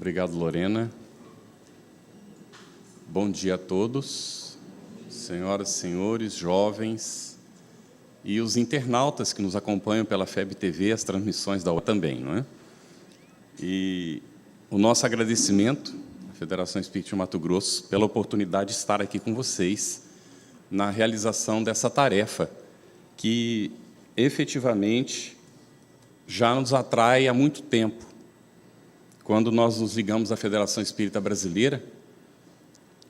Obrigado, Lorena. Bom dia a todos, senhoras e senhores, jovens e os internautas que nos acompanham pela FEB TV, as transmissões da UA também, não é? E o nosso agradecimento à Federação Espírita de Mato Grosso pela oportunidade de estar aqui com vocês na realização dessa tarefa que, efetivamente, já nos atrai há muito tempo. Quando nós nos ligamos à Federação Espírita Brasileira,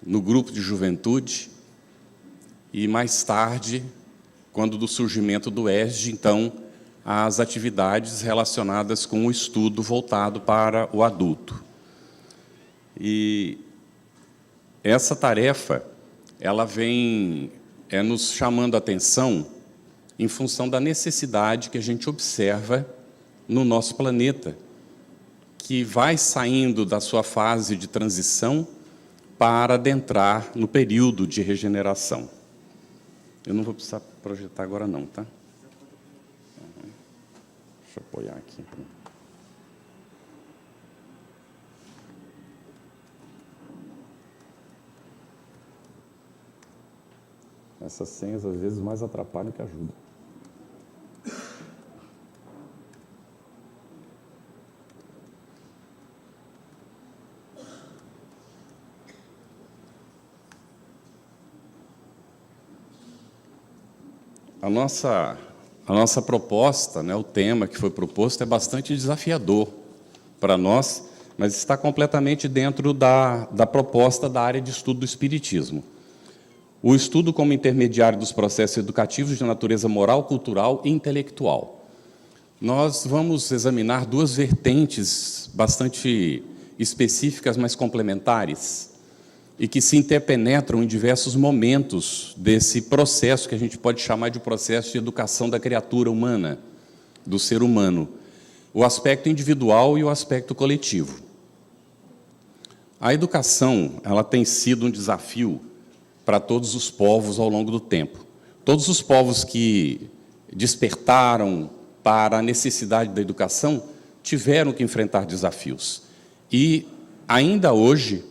no grupo de juventude, e mais tarde, quando do surgimento do ESG, então, as atividades relacionadas com o estudo voltado para o adulto. E essa tarefa, ela vem nos chamando a atenção em função da necessidade que a gente observa no nosso planeta, que vai saindo da sua fase de transição para adentrar no período de regeneração. Eu não vou precisar projetar agora não, tá? Deixa eu apoiar aqui. Essas senhas, às vezes, mais atrapalham que ajudam. A nossa proposta, né, o tema que foi proposto é bastante desafiador para nós, mas está completamente dentro da proposta da área de estudo do Espiritismo. O estudo como intermediário dos processos educativos de natureza moral, cultural e intelectual. Nós vamos examinar duas vertentes bastante específicas, mas complementares, e que se interpenetram em diversos momentos desse processo que a gente pode chamar de processo de educação da criatura humana, do ser humano, o aspecto individual e o aspecto coletivo. A educação, ela tem sido um desafio para todos os povos ao longo do tempo. Todos os povos que despertaram para a necessidade da educação tiveram que enfrentar desafios. E, ainda hoje,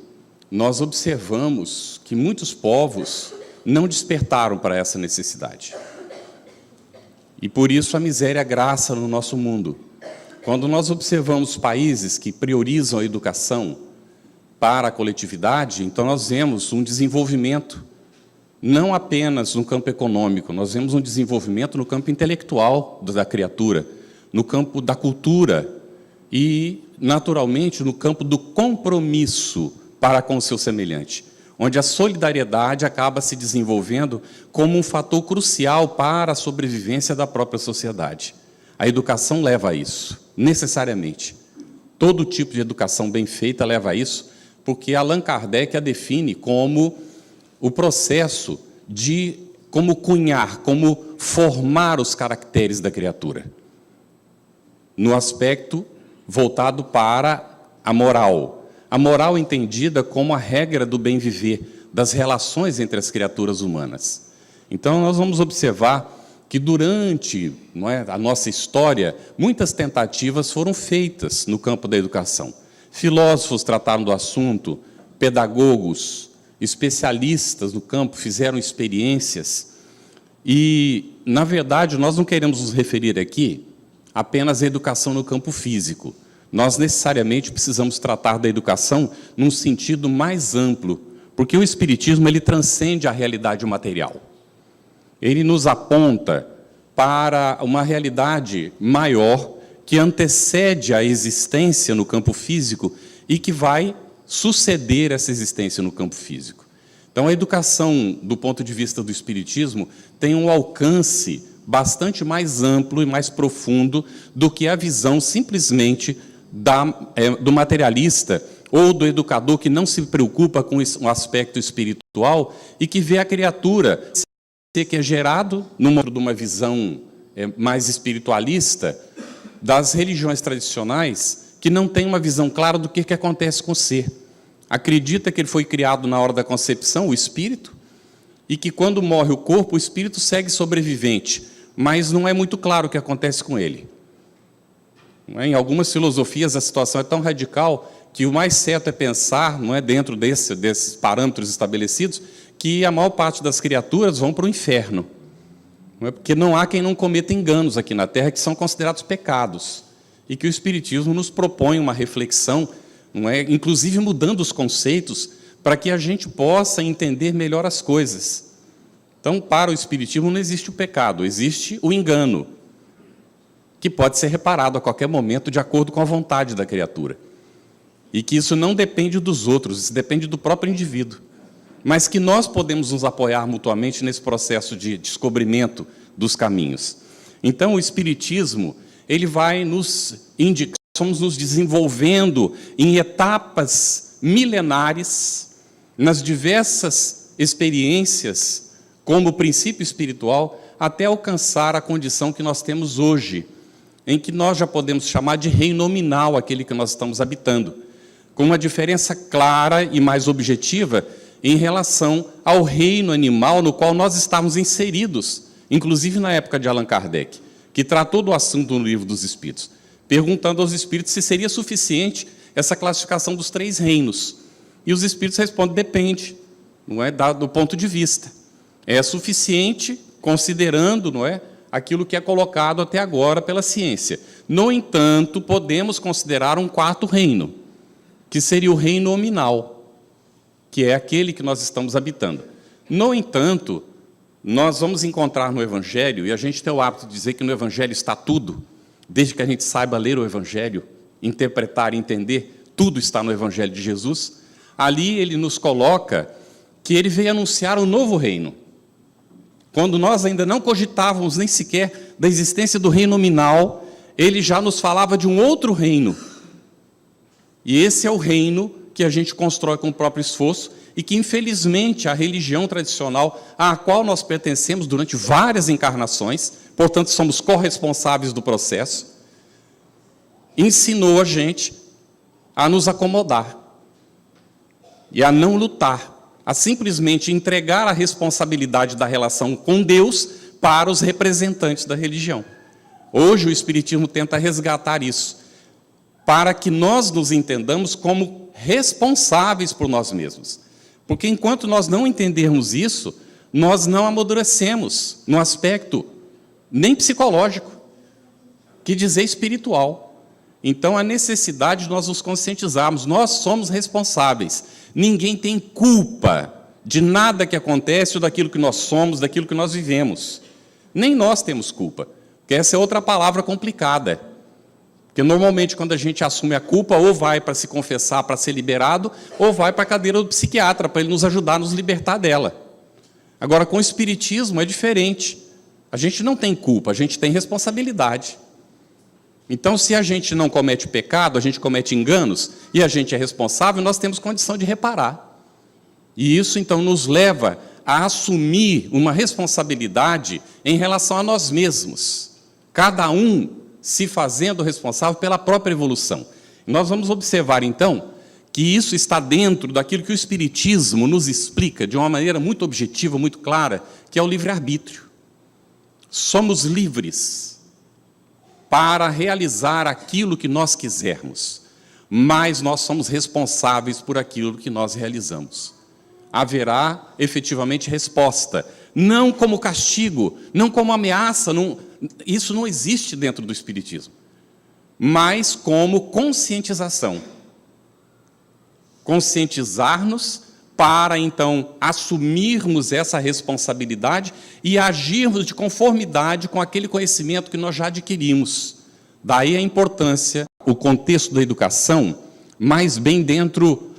nós observamos que muitos povos não despertaram para essa necessidade. E, por isso, a miséria graça no nosso mundo. Quando nós observamos países que priorizam a educação para a coletividade, então nós vemos um desenvolvimento, não apenas no campo econômico, nós vemos um desenvolvimento no campo intelectual da criatura, no campo da cultura e, naturalmente, no campo do compromisso para com o seu semelhante, onde a solidariedade acaba se desenvolvendo como um fator crucial para a sobrevivência da própria sociedade. A educação leva a isso, necessariamente. Todo tipo de educação bem feita leva a isso, porque Allan Kardec a define como o processo de como cunhar, como formar os caracteres da criatura, no aspecto voltado para a moral. A moral entendida como a regra do bem viver, das relações entre as criaturas humanas. Então, nós vamos observar que, durante a nossa história, muitas tentativas foram feitas no campo da educação. Filósofos trataram do assunto, pedagogos, especialistas no campo fizeram experiências. E, na verdade, nós não queremos nos referir aqui apenas à educação no campo físico. Nós, necessariamente, precisamos tratar da educação num sentido mais amplo, porque o Espiritismo ele transcende a realidade material. Ele nos aponta para uma realidade maior que antecede a existência no campo físico e que vai suceder essa existência no campo físico. Então, a educação, do ponto de vista do Espiritismo, tem um alcance bastante mais amplo e mais profundo do que a visão simplesmente do materialista ou do educador que não se preocupa com um aspecto espiritual e que vê a criatura que é gerado numa visão mais espiritualista das religiões tradicionais, que não tem uma visão clara do que acontece com o ser. Acredita que ele foi criado na hora da concepção, o espírito, e que quando morre o corpo, o espírito segue sobrevivente, mas não é muito claro o que acontece com ele. Em algumas filosofias, a situação é tão radical que o mais certo é pensar, não é, dentro desses parâmetros estabelecidos, que a maior parte das criaturas vão para o inferno. Não é? Porque não há quem não cometa enganos aqui na Terra, que são considerados pecados. E que o Espiritismo nos propõe uma reflexão, não é, inclusive mudando os conceitos, para que a gente possa entender melhor as coisas. Então, para o Espiritismo não existe o pecado, existe o engano, que pode ser reparado a qualquer momento, de acordo com a vontade da criatura. E que isso não depende dos outros, isso depende do próprio indivíduo. Mas que nós podemos nos apoiar mutuamente nesse processo de descobrimento dos caminhos. Então, o Espiritismo, ele vai nos indicar, somos nos desenvolvendo em etapas milenares, nas diversas experiências, como princípio espiritual, até alcançar a condição que nós temos hoje, em que nós já podemos chamar de reino nominal aquele que nós estamos habitando, com uma diferença clara e mais objetiva em relação ao reino animal no qual nós estávamos inseridos, inclusive na época de Allan Kardec, que tratou do assunto no Livro dos Espíritos, perguntando aos espíritos se seria suficiente essa classificação dos 3 reinos. E os espíritos respondem, depende, não é, do ponto de vista. É suficiente considerando, não é, aquilo que é colocado até agora pela ciência. No entanto, podemos considerar um 4º reino, que seria o reino nominal, que é aquele que nós estamos habitando. No entanto, nós vamos encontrar no Evangelho, e a gente tem o hábito de dizer que no Evangelho está tudo, desde que a gente saiba ler o Evangelho, interpretar e entender, tudo está no Evangelho de Jesus. Ali ele nos coloca que ele veio anunciar um novo reino. Quando nós ainda não cogitávamos nem sequer da existência do reino nominal, ele já nos falava de um outro reino. E esse é o reino que a gente constrói com o próprio esforço e que, infelizmente, a religião tradicional à qual nós pertencemos durante várias encarnações, portanto, somos corresponsáveis do processo, ensinou a gente a nos acomodar e a não lutar, a simplesmente entregar a responsabilidade da relação com Deus para os representantes da religião. Hoje o Espiritismo tenta resgatar isso, para que nós nos entendamos como responsáveis por nós mesmos. Porque enquanto nós não entendermos isso, nós não amadurecemos no aspecto nem psicológico, que dizer espiritual. Então, a necessidade de nós nos conscientizarmos, nós somos responsáveis. Ninguém tem culpa de nada que acontece ou daquilo que nós somos, daquilo que nós vivemos. Nem nós temos culpa, porque essa é outra palavra complicada. Porque normalmente quando a gente assume a culpa, ou vai para se confessar, para ser liberado, ou vai para a cadeira do psiquiatra, para ele nos ajudar a nos libertar dela. Agora, com o Espiritismo é diferente. A gente não tem culpa, a gente tem responsabilidade. Então, se a gente não comete pecado, a gente comete enganos, e a gente é responsável, nós temos condição de reparar. E isso, então, nos leva a assumir uma responsabilidade em relação a nós mesmos. Cada um se fazendo responsável pela própria evolução. Nós vamos observar, então, que isso está dentro daquilo que o Espiritismo nos explica de uma maneira muito objetiva, muito clara, que é o livre-arbítrio. Somos livres para realizar aquilo que nós quisermos, mas nós somos responsáveis por aquilo que nós realizamos. Haverá, efetivamente, resposta, não como castigo, não como ameaça, isso não existe dentro do Espiritismo, mas como conscientização. Conscientizar-nos para, então, assumirmos essa responsabilidade e agirmos de conformidade com aquele conhecimento que nós já adquirimos. Daí a importância, o contexto da educação, mais bem dentro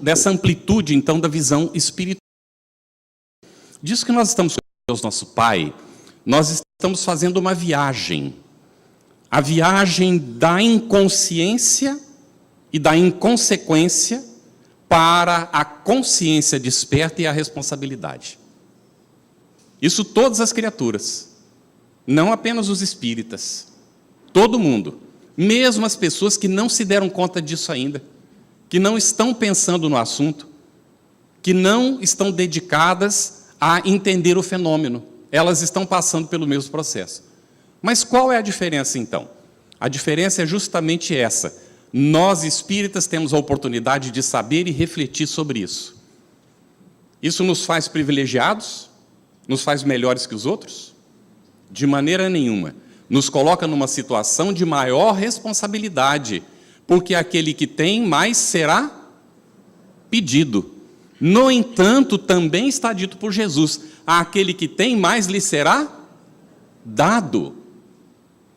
dessa amplitude, então, da visão espiritual. Disso que nós estamos com Deus, nosso Pai, nós estamos fazendo uma viagem. A viagem da inconsciência e da inconsequência para a consciência desperta e a responsabilidade. Isso todas as criaturas, não apenas os espíritas, todo mundo, mesmo as pessoas que não se deram conta disso ainda, que não estão pensando no assunto, que não estão dedicadas a entender o fenômeno, elas estão passando pelo mesmo processo. Mas qual é a diferença, então? A diferença é justamente essa. Nós, espíritas, temos a oportunidade de saber e refletir sobre isso. Isso nos faz privilegiados? Nos faz melhores que os outros? De maneira nenhuma. Nos coloca numa situação de maior responsabilidade, porque aquele que tem, mais será pedido. No entanto, também está dito por Jesus, àquele que tem, mais lhe será dado.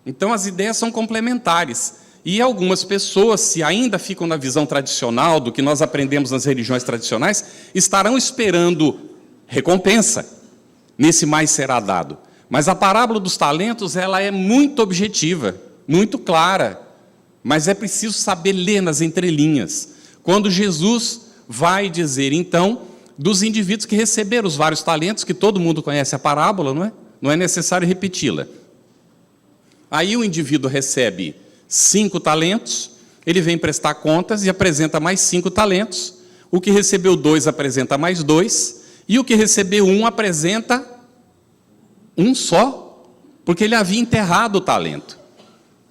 Então, as ideias são complementares. E algumas pessoas, se ainda ficam na visão tradicional do que nós aprendemos nas religiões tradicionais, estarão esperando recompensa. Nesse mais será dado. Mas a parábola dos talentos, ela é muito objetiva, muito clara. Mas é preciso saber ler nas entrelinhas. Quando Jesus vai dizer, então, dos indivíduos que receberam os vários talentos, que todo mundo conhece a parábola, não é? Não é necessário repeti-la. Aí o indivíduo recebe 5 talentos, ele vem prestar contas e apresenta mais 5 talentos. O que recebeu 2 apresenta mais 2, e o que recebeu 1 apresenta 1 só, porque ele havia enterrado o talento.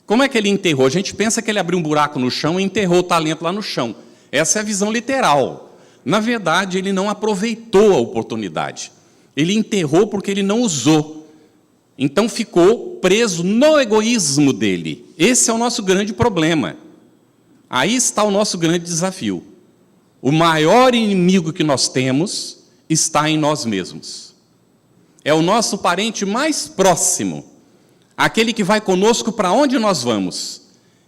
Como é que ele enterrou? A gente pensa que ele abriu um buraco no chão e enterrou o talento lá no chão. Essa é a visão literal. Na verdade, ele não aproveitou a oportunidade. Ele enterrou porque ele não usou. Então ficou preso no egoísmo dele. Esse é o nosso grande problema. Aí está o nosso grande desafio. O maior inimigo que nós temos está em nós mesmos. É o nosso parente mais próximo, aquele que vai conosco para onde nós vamos,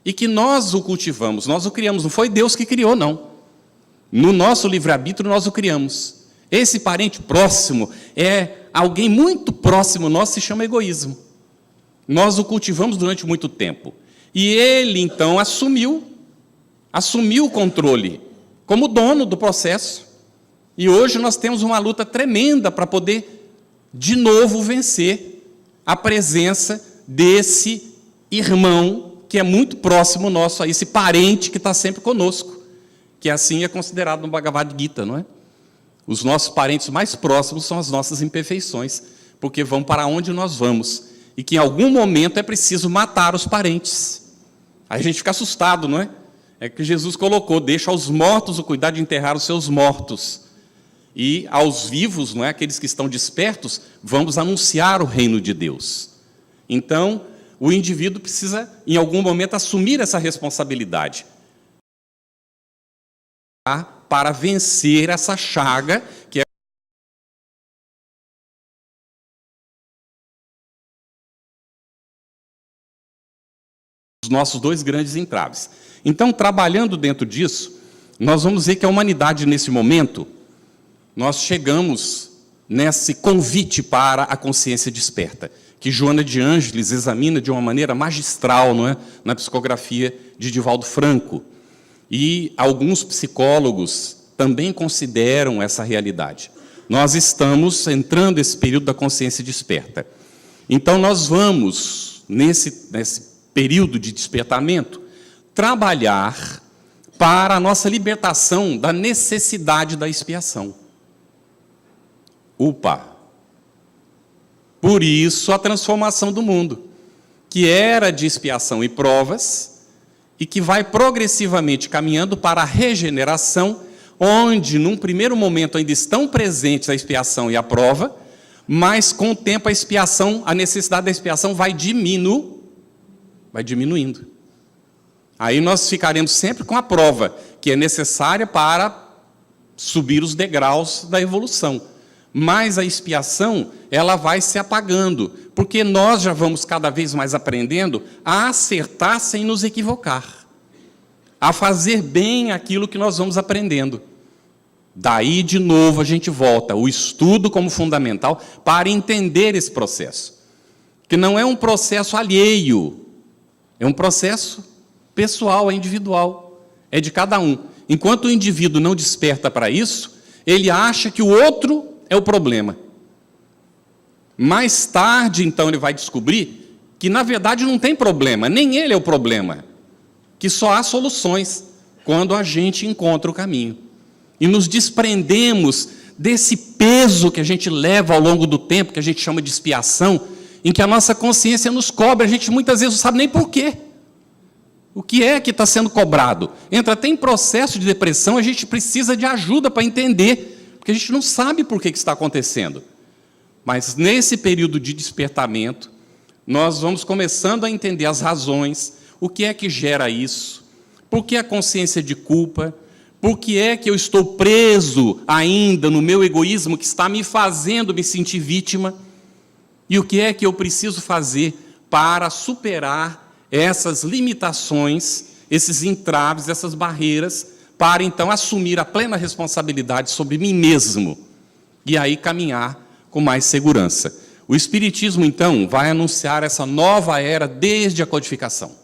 e que nós o cultivamos, nós o criamos, não foi Deus que criou, não. No nosso livre-arbítrio nós o criamos. Esse parente próximo é alguém muito próximo nosso, se chama egoísmo. Nós o cultivamos durante muito tempo. E ele, então, assumiu o controle, como dono do processo. E hoje nós temos uma luta tremenda para poder de novo vencer a presença desse irmão que é muito próximo nosso, a esse parente que está sempre conosco, que assim é considerado no Bhagavad Gita, não é? Os nossos parentes mais próximos são as nossas imperfeições, porque vão para onde nós vamos, e que em algum momento é preciso matar os parentes. Aí a gente fica assustado, não é? É que Jesus colocou, deixa aos mortos o cuidado de enterrar os seus mortos. E aos vivos, não é, aqueles que estão despertos, vamos anunciar o reino de Deus. Então, o indivíduo precisa, em algum momento, assumir essa responsabilidade para vencer essa chaga, que é os nossos 2 grandes entraves. Então, trabalhando dentro disso, nós vamos ver que a humanidade, nesse momento, nós chegamos nesse convite para a consciência desperta, que Joana de Ângeles examina de uma maneira magistral, não é? Na psicografia de Divaldo Franco. E alguns psicólogos também consideram essa realidade. Nós estamos entrando nesse período da consciência desperta. Então, nós vamos, nesse período de despertamento, trabalhar para a nossa libertação da necessidade da expiação. Por isso a transformação do mundo, que era de expiação e provas, e que vai progressivamente caminhando para a regeneração, onde, num primeiro momento, ainda estão presentes a expiação e a prova, mas, com o tempo, a expiação, a necessidade da expiação vai diminuindo. Aí nós ficaremos sempre com a prova, que é necessária para subir os degraus da evolução. Mas a expiação, ela vai se apagando, porque nós já vamos cada vez mais aprendendo a acertar sem nos equivocar, a fazer bem aquilo que nós vamos aprendendo. Daí, de novo, a gente volta, o estudo como fundamental para entender esse processo, que não é um processo alheio, é um processo pessoal, é individual, é de cada um. Enquanto o indivíduo não desperta para isso, ele acha que o outro é o problema. Mais tarde, então, ele vai descobrir que, na verdade, não tem problema, nem ele é o problema, que só há soluções quando a gente encontra o caminho. E nos desprendemos desse peso que a gente leva ao longo do tempo, que a gente chama de expiação, em que a nossa consciência nos cobra, a gente muitas vezes não sabe nem por quê. O que é que está sendo cobrado? Entra até em processo de depressão, a gente precisa de ajuda para entender, porque a gente não sabe por que está acontecendo. Mas nesse período de despertamento, nós vamos começando a entender as razões, o que é que gera isso, por que a consciência de culpa, por que é que eu estou preso ainda no meu egoísmo que está me fazendo me sentir vítima, e o que é que eu preciso fazer para superar essas limitações, esses entraves, essas barreiras, para então assumir a plena responsabilidade sobre mim mesmo, e aí caminhar com mais segurança. O Espiritismo, então, vai anunciar essa nova era desde a codificação.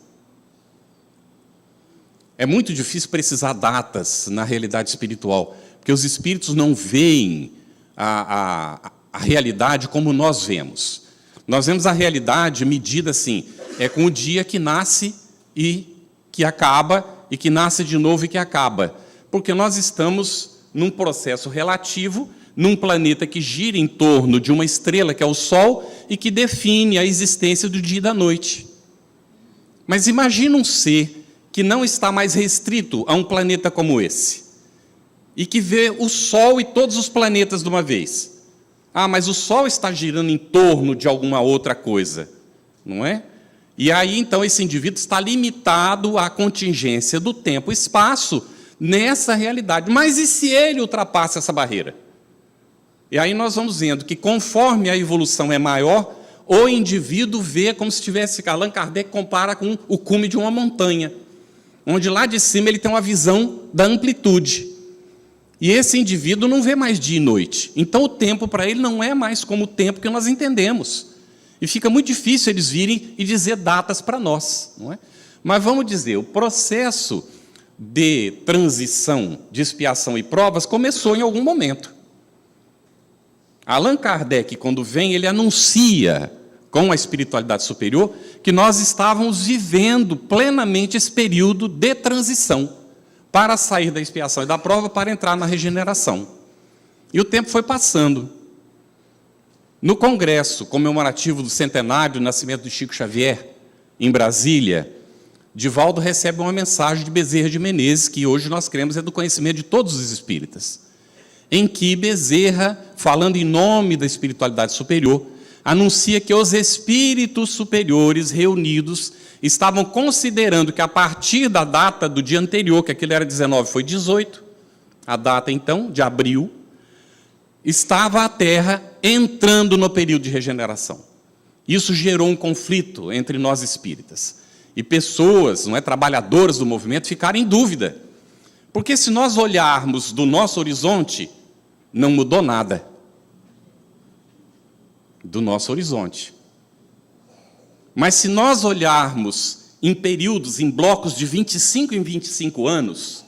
É muito difícil precisar datas na realidade espiritual, porque os espíritos não veem a realidade como nós vemos. Nós vemos a realidade medida assim, com o dia que nasce e que acaba, e que nasce de novo e que acaba. Porque nós estamos num processo relativo, num planeta que gira em torno de uma estrela, que é o Sol, e que define a existência do dia e da noite. Mas imagina um ser que não está mais restrito a um planeta como esse, e que vê o Sol e todos os planetas de uma vez. Ah, mas o Sol está girando em torno de alguma outra coisa, não é? E aí, então, esse indivíduo está limitado à contingência do tempo e espaço nessa realidade. Mas e se ele ultrapassa essa barreira? E aí nós vamos vendo que, conforme a evolução é maior, o indivíduo vê como se tivesse, Allan Kardec compara com o cume de uma montanha, onde lá de cima ele tem uma visão da amplitude. E esse indivíduo não vê mais dia e noite. Então o tempo para ele não é mais como o tempo que nós entendemos. E fica muito difícil eles virem e dizer datas para nós, não é? Mas vamos dizer, o processo de transição, de expiação e provas começou em algum momento. Allan Kardec, quando vem, ele anuncia com a espiritualidade superior, que nós estávamos vivendo plenamente esse período de transição, para sair da expiação e da prova, para entrar na regeneração. E o tempo foi passando. No congresso comemorativo do centenário do nascimento de Chico Xavier, em Brasília, Divaldo recebe uma mensagem de Bezerra de Menezes, que hoje nós cremos é do conhecimento de todos os espíritas, em que Bezerra, falando em nome da espiritualidade superior, anuncia que os espíritos superiores reunidos estavam considerando que, a partir da data do dia anterior, que aquele era 19, foi 18, a data, então, de abril, estava a Terra entrando no período de regeneração. Isso gerou um conflito entre nós espíritas. E pessoas, não é, trabalhadoras do movimento, ficaram em dúvida. Porque se nós olharmos do nosso horizonte, não mudou nada. Do nosso horizonte. Mas se nós olharmos em períodos, em blocos de 25 em 25 anos,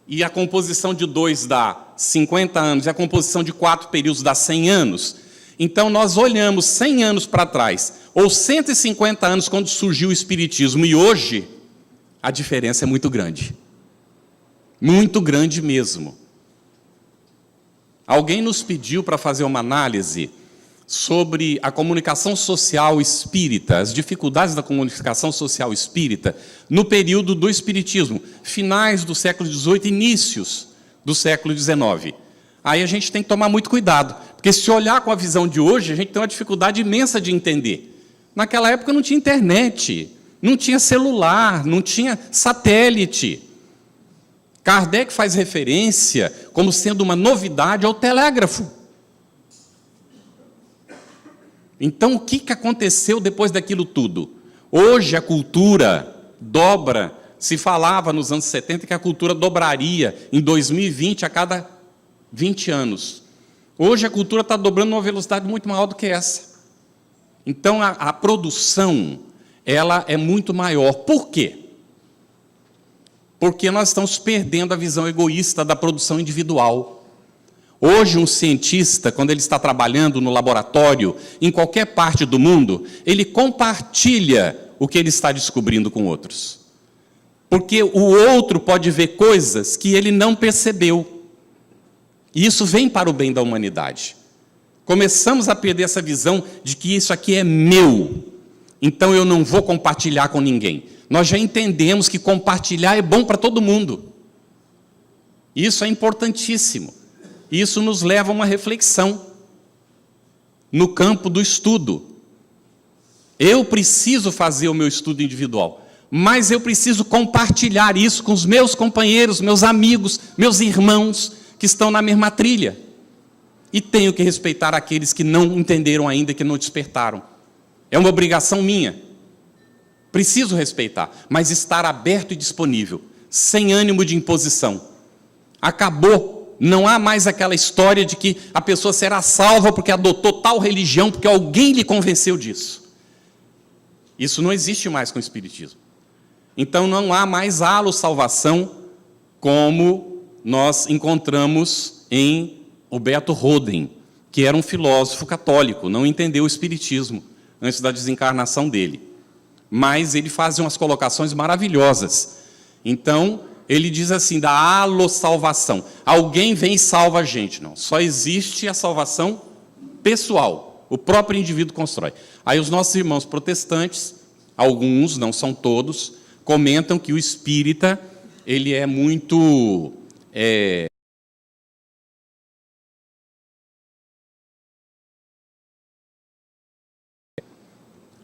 e a composição de 2 dá 50 anos, e a composição de 4 períodos dá 100 anos, então nós olhamos 100 anos para trás, ou 150 anos quando surgiu o Espiritismo, e hoje, a diferença é muito grande. Muito grande mesmo. Alguém nos pediu para fazer uma análise sobre a comunicação social espírita, as dificuldades da comunicação social espírita no período do Espiritismo, finais do século XVIII, inícios do século XIX. Aí a gente tem que tomar muito cuidado, porque se olhar com a visão de hoje, a gente tem uma dificuldade imensa de entender. Naquela época não tinha internet, não tinha celular, não tinha satélite. Kardec faz referência, como sendo uma novidade, ao telégrafo. Então, o que aconteceu depois daquilo tudo? Hoje a cultura dobra. Se falava nos anos 70 que a cultura dobraria em 2020 a cada 20 anos. Hoje a cultura está dobrando numa velocidade muito maior do que essa. Então, a produção, ela é muito maior. Por quê? Porque nós estamos perdendo a visão egoísta da produção individual. Hoje, um cientista, quando ele está trabalhando no laboratório, em qualquer parte do mundo, ele compartilha o que ele está descobrindo com outros. Porque o outro pode ver coisas que ele não percebeu. E isso vem para o bem da humanidade. Começamos a perder essa visão de que isso aqui é meu, então eu não vou compartilhar com ninguém. Nós já entendemos que compartilhar é bom para todo mundo. Isso é importantíssimo. Isso nos leva a uma reflexão no campo do estudo. Eu preciso fazer o meu estudo individual, mas eu preciso compartilhar isso com os meus companheiros, meus amigos, meus irmãos que estão na mesma trilha. E tenho que respeitar aqueles que não entenderam ainda, que não despertaram. É uma obrigação minha. Preciso respeitar, mas estar aberto e disponível, sem ânimo de imposição. Acabou. Não há mais aquela história de que a pessoa será salva porque adotou tal religião, porque alguém lhe convenceu disso. Isso não existe mais com o Espiritismo. Então não há mais halo-salvação como nós encontramos em Huberto Roden, que era um filósofo católico, não entendeu o Espiritismo antes da desencarnação dele. Mas ele faz umas colocações maravilhosas. Então, ele diz assim, da halo-salvação. Alguém vem e salva a gente. Não, só existe a salvação pessoal. O próprio indivíduo constrói. Aí os nossos irmãos protestantes, alguns, não são todos, comentam que o espírita, ele é muito...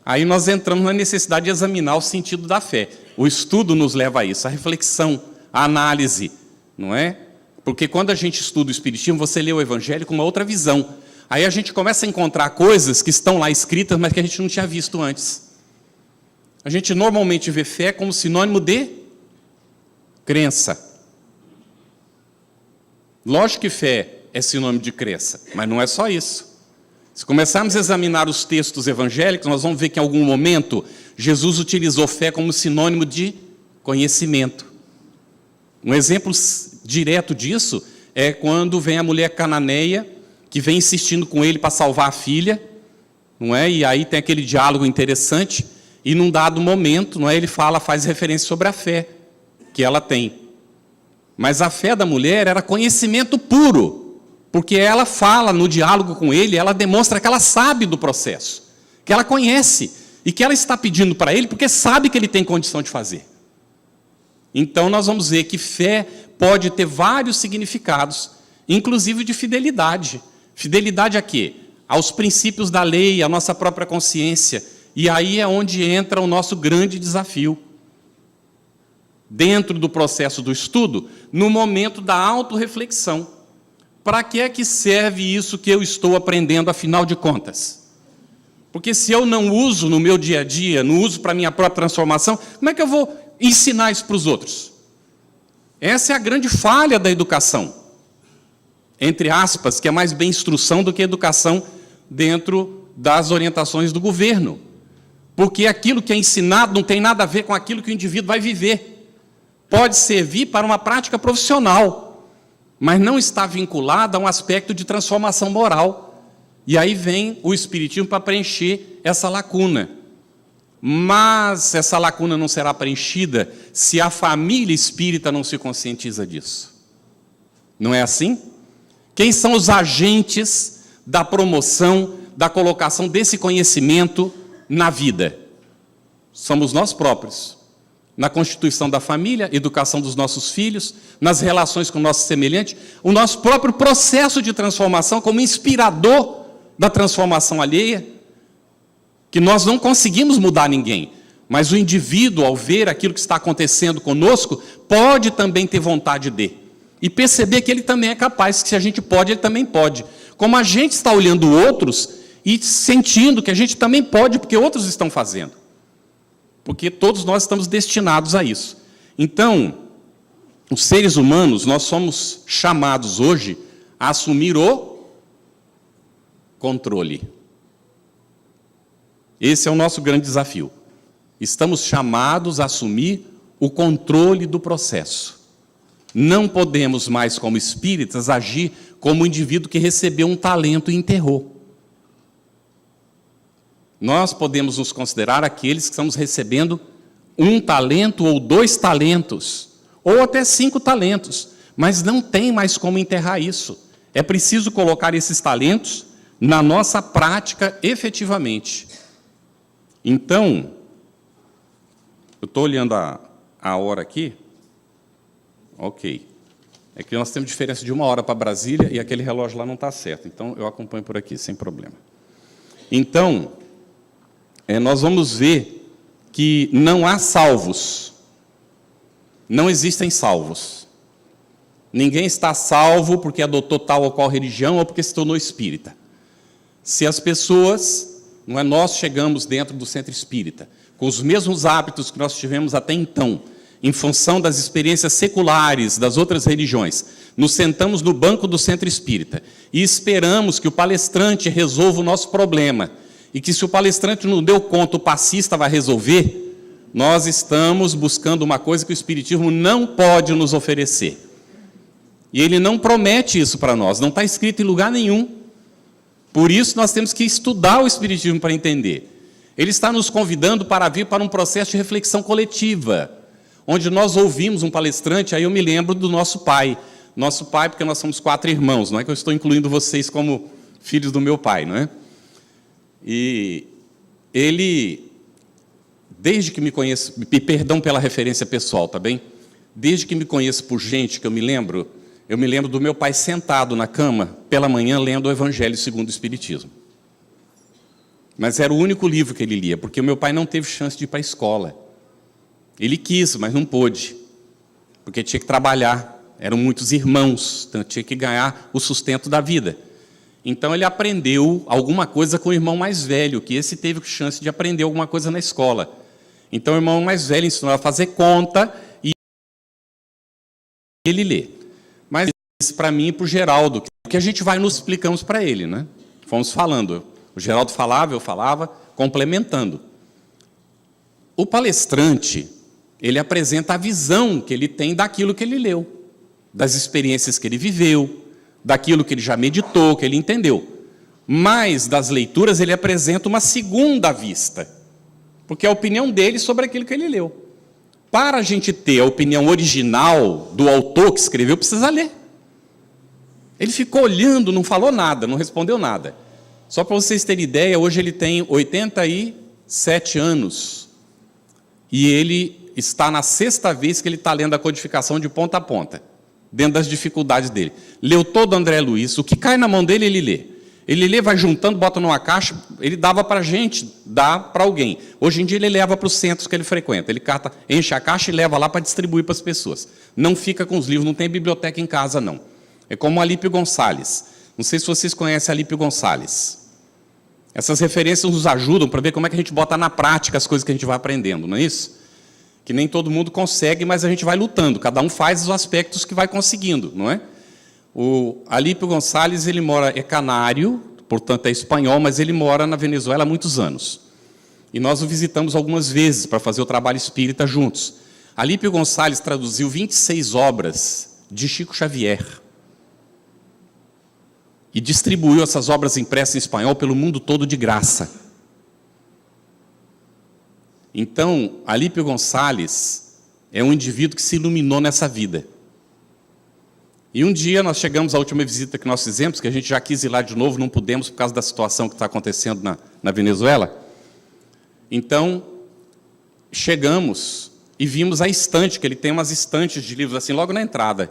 Aí nós entramos na necessidade de examinar o sentido da fé. O estudo nos leva a isso, a reflexão, a análise, não é? Porque quando a gente estuda o Espiritismo, você lê o Evangelho com uma outra visão. Aí a gente começa a encontrar coisas que estão lá escritas, mas que a gente não tinha visto antes. A gente normalmente vê fé como sinônimo de crença. Lógico que fé é sinônimo de crença, mas não é só isso. Se começarmos a examinar os textos evangélicos, nós vamos ver que em algum momento Jesus utilizou fé como sinônimo de conhecimento. Um exemplo direto disso é quando vem a mulher cananeia, que vem insistindo com ele para salvar a filha, não é? E aí tem aquele diálogo interessante, e num dado momento, não é? Ele faz referência sobre a fé que ela tem. Mas a fé da mulher era conhecimento puro. Porque ela fala no diálogo com ele, ela demonstra que ela sabe do processo, que ela conhece, e que ela está pedindo para ele porque sabe que ele tem condição de fazer. Então nós vamos ver que fé pode ter vários significados, inclusive de fidelidade. Fidelidade a quê? Aos princípios da lei, à nossa própria consciência. E aí é onde entra o nosso grande desafio. Dentro do processo do estudo, no momento da autorreflexão. Para que é que serve isso que eu estou aprendendo, afinal de contas? Porque se eu não uso no meu dia a dia, não uso para a minha própria transformação, como é que eu vou ensinar isso para os outros? Essa é a grande falha da educação. Entre aspas, que é mais bem instrução do que educação dentro das orientações do governo. Porque aquilo que é ensinado não tem nada a ver com aquilo que o indivíduo vai viver. Pode servir para uma prática profissional, mas não está vinculada a um aspecto de transformação moral. E aí vem o Espiritismo para preencher essa lacuna. Mas essa lacuna não será preenchida se a família espírita não se conscientiza disso. Não é assim? Quem são os agentes da promoção, da colocação desse conhecimento na vida? Somos nós próprios. Na constituição da família, educação dos nossos filhos, nas relações com o nosso semelhante, o nosso próprio processo de transformação como inspirador da transformação alheia, que nós não conseguimos mudar ninguém, mas o indivíduo, ao ver aquilo que está acontecendo conosco, pode também ter vontade de, e perceber que ele também é capaz, que se a gente pode, ele também pode. Como a gente está olhando outros e sentindo que a gente também pode, porque outros estão fazendo. Porque todos nós estamos destinados a isso. Então, os seres humanos, nós somos chamados hoje a assumir o controle. Esse é o nosso grande desafio. Estamos chamados a assumir o controle do processo. Não podemos mais, como espíritas, agir como um indivíduo que recebeu um talento e enterrou. Nós podemos nos considerar aqueles que estamos recebendo um talento ou 2 talentos, ou até 5 talentos, mas não tem mais como enterrar isso. É preciso colocar esses talentos na nossa prática efetivamente. Então, eu Eu estou olhando a hora aqui. Ok. É que nós temos diferença de 1 hora para Brasília e aquele relógio lá não está certo. Então, eu acompanho por aqui, sem problema. Então, nós vamos ver que não há salvos. Não existem salvos. Ninguém está salvo porque adotou tal ou qual religião ou porque se tornou espírita. Se as pessoas, não é, nós chegamos dentro do centro espírita, com os mesmos hábitos que nós tivemos até então, em função das experiências seculares das outras religiões, nos sentamos no banco do centro espírita e esperamos que o palestrante resolva o nosso problema, e que se o palestrante não deu conta, o passista vai resolver, nós estamos buscando uma coisa que o espiritismo não pode nos oferecer. E ele não promete isso para nós, não está escrito em lugar nenhum. Por isso nós temos que estudar o espiritismo para entender. Ele está nos convidando para vir para um processo de reflexão coletiva, onde nós ouvimos um palestrante, aí eu me lembro do nosso pai. Nosso pai, porque nós somos 4 irmãos, não é que eu estou incluindo vocês como filhos do meu pai, não é? E ele, desde que me conheço, perdão pela referência pessoal, tá bem? Desde que me conheço por gente, que eu me lembro do meu pai sentado na cama, pela manhã, lendo o Evangelho segundo o Espiritismo. Mas era o único livro que ele lia, porque o meu pai não teve chance de ir para a escola. Ele quis, mas não pôde, porque tinha que trabalhar, eram muitos irmãos, então tinha que ganhar o sustento da vida. Então ele aprendeu alguma coisa com o irmão mais velho, que esse teve chance de aprender alguma coisa na escola. Então o irmão mais velho ensinou a fazer conta e ele lê. Mas isso para mim e para o Geraldo, que a gente vai nos explicamos para ele, né? Fomos falando. O Geraldo falava, eu falava, complementando. O palestrante, ele apresenta a visão que ele tem daquilo que ele leu, das experiências que ele viveu, daquilo que ele já meditou, que ele entendeu. Mas, das leituras, ele apresenta uma segunda vista, porque é a opinião dele sobre aquilo que ele leu. Para a gente ter a opinião original do autor que escreveu, precisa ler. Ele ficou olhando, não falou nada, não respondeu nada. Só para vocês terem ideia, hoje ele tem 87 anos. E ele está na 6ª vez que ele está lendo a codificação de ponta a ponta, dentro das dificuldades dele. Leu todo André Luiz, o que cai na mão dele, ele lê. Ele lê, vai juntando, bota numa caixa, ele dava para a gente, dá para alguém. Hoje em dia ele leva para os centros que ele frequenta. Ele enche a caixa e leva lá para distribuir para as pessoas. Não fica com os livros, não tem biblioteca em casa, não. É como Alípio Gonçalves. Não sei se vocês conhecem Alípio Gonçalves. Essas referências nos ajudam para ver como é que a gente bota na prática as coisas que a gente vai aprendendo, não é isso? Que nem todo mundo consegue, mas a gente vai lutando. Cada um faz os aspectos que vai conseguindo, não é? O Alípio Gonçalves, ele é canário, portanto é espanhol, mas ele mora na Venezuela há muitos anos. E nós o visitamos algumas vezes para fazer o trabalho espírita juntos. Alípio Gonçalves traduziu 26 obras de Chico Xavier. E distribuiu essas obras impressas em espanhol pelo mundo todo de graça. Então, Alípio Gonçalves é um indivíduo que se iluminou nessa vida. E um dia nós chegamos à última visita que nós fizemos, que a gente já quis ir lá de novo, não pudemos por causa da situação que está acontecendo na Venezuela. Então, chegamos e vimos a estante, que ele tem umas estantes de livros assim logo na entrada.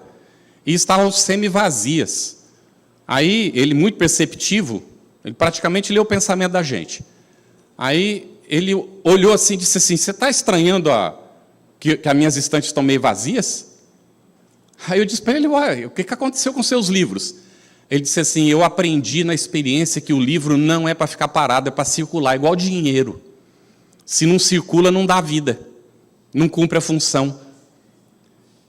E estavam semi-vazias. Aí, ele muito perceptivo, ele praticamente leu o pensamento da gente. Aí, ele olhou assim e disse assim, você está estranhando que as minhas estantes estão meio vazias? Aí eu disse para ele, o que aconteceu com seus livros? Ele disse assim, eu aprendi na experiência que o livro não é para ficar parado, é para circular, igual dinheiro. Se não circula, não dá vida, não cumpre a função.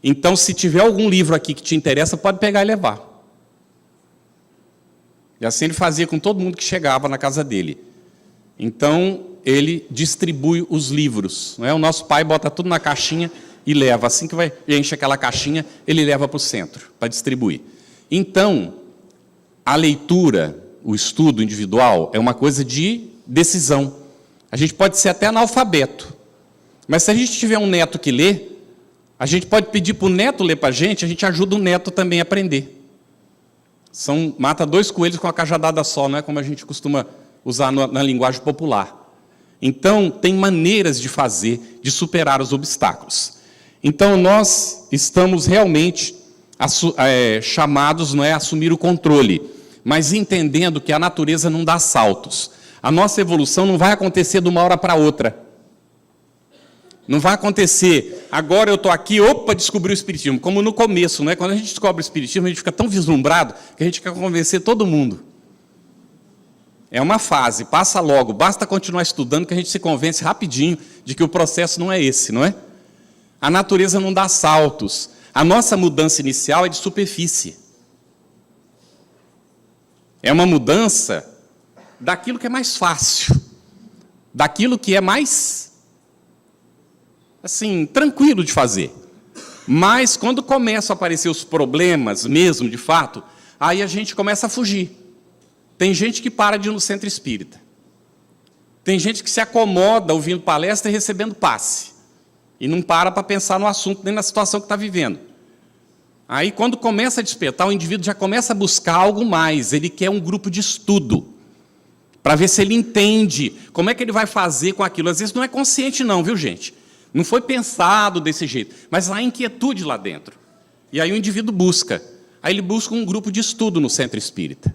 Então, se tiver algum livro aqui que te interessa, pode pegar e levar. E assim ele fazia com todo mundo que chegava na casa dele. Então, ele distribui os livros. Não é? O nosso pai bota tudo na caixinha e leva. Assim que enche aquela caixinha, ele leva para o centro, para distribuir. Então, a leitura, o estudo individual, é uma coisa de decisão. A gente pode ser até analfabeto. Mas se a gente tiver um neto que lê, a gente pode pedir para o neto ler para a gente ajuda o neto também a aprender. Mata 2 coelhos com a cajadada só, não é como a gente costuma usar na linguagem popular. Então, tem maneiras de fazer, de superar os obstáculos. Então, nós estamos realmente chamados, não é, a assumir o controle, mas entendendo que a natureza não dá saltos. A nossa evolução não vai acontecer de uma hora para outra. Não vai acontecer, agora eu estou aqui, opa, descobri o Espiritismo. Como no começo, não é? Quando a gente descobre o Espiritismo, a gente fica tão vislumbrado que a gente quer convencer todo mundo. É uma fase, passa logo, basta continuar estudando que a gente se convence rapidinho de que o processo não é esse, não é? A natureza não dá saltos. A nossa mudança inicial é de superfície. É uma mudança daquilo que é mais fácil, daquilo que é mais, assim, tranquilo de fazer. Mas, quando começam a aparecer os problemas mesmo, de fato, aí a gente começa a fugir. Tem gente que para de ir no centro espírita. Tem gente que se acomoda ouvindo palestra e recebendo passe. E não para pensar no assunto, nem na situação que está vivendo. Aí, quando começa a despertar, o indivíduo já começa a buscar algo mais. Ele quer um grupo de estudo, para ver se ele entende como é que ele vai fazer com aquilo. Às vezes não é consciente não, viu, gente? Não foi pensado desse jeito, mas há inquietude lá dentro. E aí o indivíduo busca. Aí ele busca um grupo de estudo no centro espírita.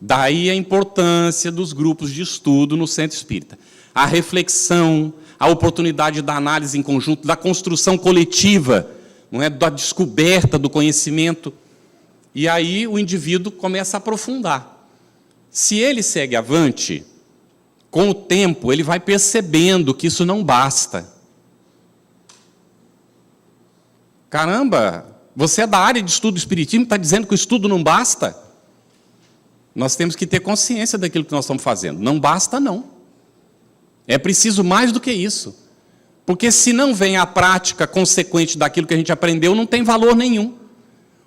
Daí a importância dos grupos de estudo no centro espírita. A reflexão, a oportunidade da análise em conjunto, da construção coletiva, não é, da descoberta do conhecimento. E aí o indivíduo começa a aprofundar. Se ele segue avante, com o tempo ele vai percebendo que isso não basta. Caramba, você é da área de estudo do Espiritismo, está dizendo que o estudo não basta? Nós temos que ter consciência daquilo que nós estamos fazendo. Não basta, não. É preciso mais do que isso. Porque se não vem a prática consequente daquilo que a gente aprendeu, não tem valor nenhum.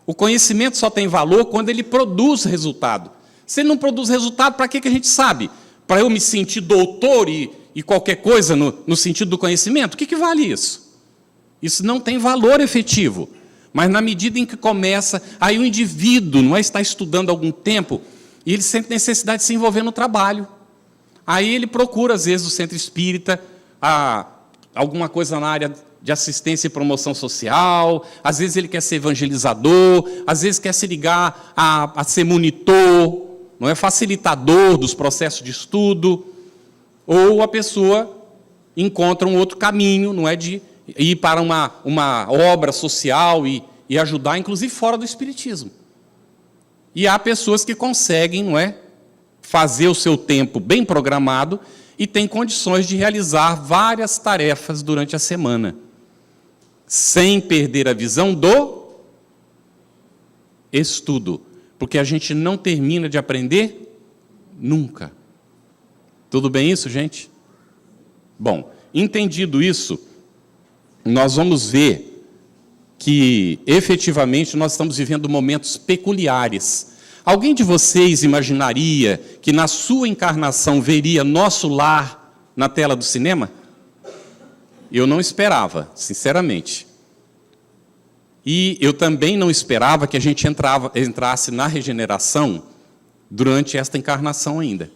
O conhecimento só tem valor quando ele produz resultado. Se ele não produz resultado, para que a gente sabe? Para eu me sentir doutor e qualquer coisa no sentido do conhecimento? O que vale isso? Isso não tem valor efetivo. Mas na medida em que começa, aí o indivíduo não está estudando há algum tempo e ele sente necessidade de se envolver no trabalho. Aí ele procura, às vezes, o centro espírita, alguma coisa na área de assistência e promoção social, às vezes ele quer ser evangelizador, às vezes quer se ligar a ser monitor, não é, facilitador dos processos de estudo, ou a pessoa encontra um outro caminho, não é, de ir para uma obra social e ajudar, inclusive fora do espiritismo. E há pessoas que conseguem, não é, fazer o seu tempo bem programado e têm condições de realizar várias tarefas durante a semana, sem perder a visão do estudo, porque a gente não termina de aprender nunca. Tudo bem isso, gente? Bom, entendido isso, nós vamos ver que, efetivamente, nós estamos vivendo momentos peculiares. Alguém de vocês imaginaria que, na sua encarnação, veria Nosso Lar na tela do cinema? Eu não esperava, sinceramente. E eu também não esperava que a gente entrasse na regeneração durante esta encarnação ainda.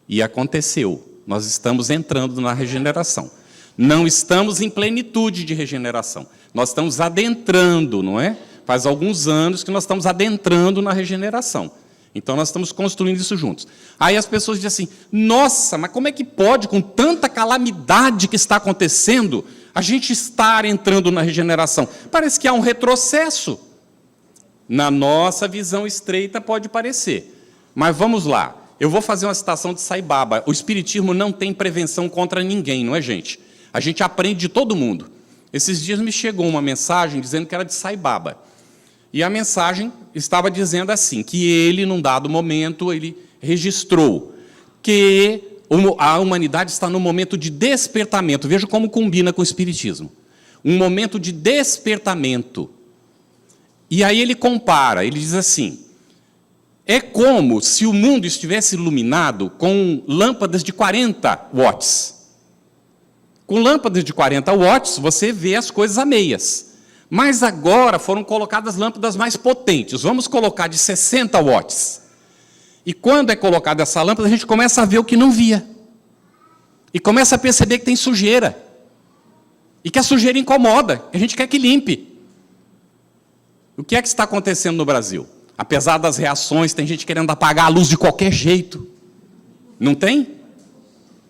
E aconteceu. Nós estamos entrando na regeneração. Não estamos em plenitude de regeneração. Nós estamos adentrando, não é? Faz alguns anos que nós estamos adentrando na regeneração. Então, nós estamos construindo isso juntos. Aí as pessoas dizem assim, nossa, mas como é que pode, com tanta calamidade que está acontecendo, a gente estar entrando na regeneração? Parece que há um retrocesso. Na nossa visão estreita pode parecer. Mas vamos lá. Eu vou fazer uma citação de Sai Baba. O Espiritismo não tem prevenção contra ninguém, não é, gente? A gente aprende de todo mundo. Esses dias me chegou uma mensagem dizendo que era de Sai Baba. E a mensagem estava dizendo assim, que ele, num dado momento, ele registrou que a humanidade está num momento de despertamento. Veja como combina com o Espiritismo. Um momento de despertamento. E aí ele compara, ele diz assim, é como se o mundo estivesse iluminado com lâmpadas de 40 watts. Com lâmpadas de 40 watts, você vê as coisas a meias. Mas agora foram colocadas lâmpadas mais potentes. Vamos colocar de 60 watts. E quando é colocada essa lâmpada, a gente começa a ver o que não via. E começa a perceber que tem sujeira. E que a sujeira incomoda, que a gente quer que limpe. O que é que está acontecendo no Brasil? Apesar das reações, tem gente querendo apagar a luz de qualquer jeito. Não tem?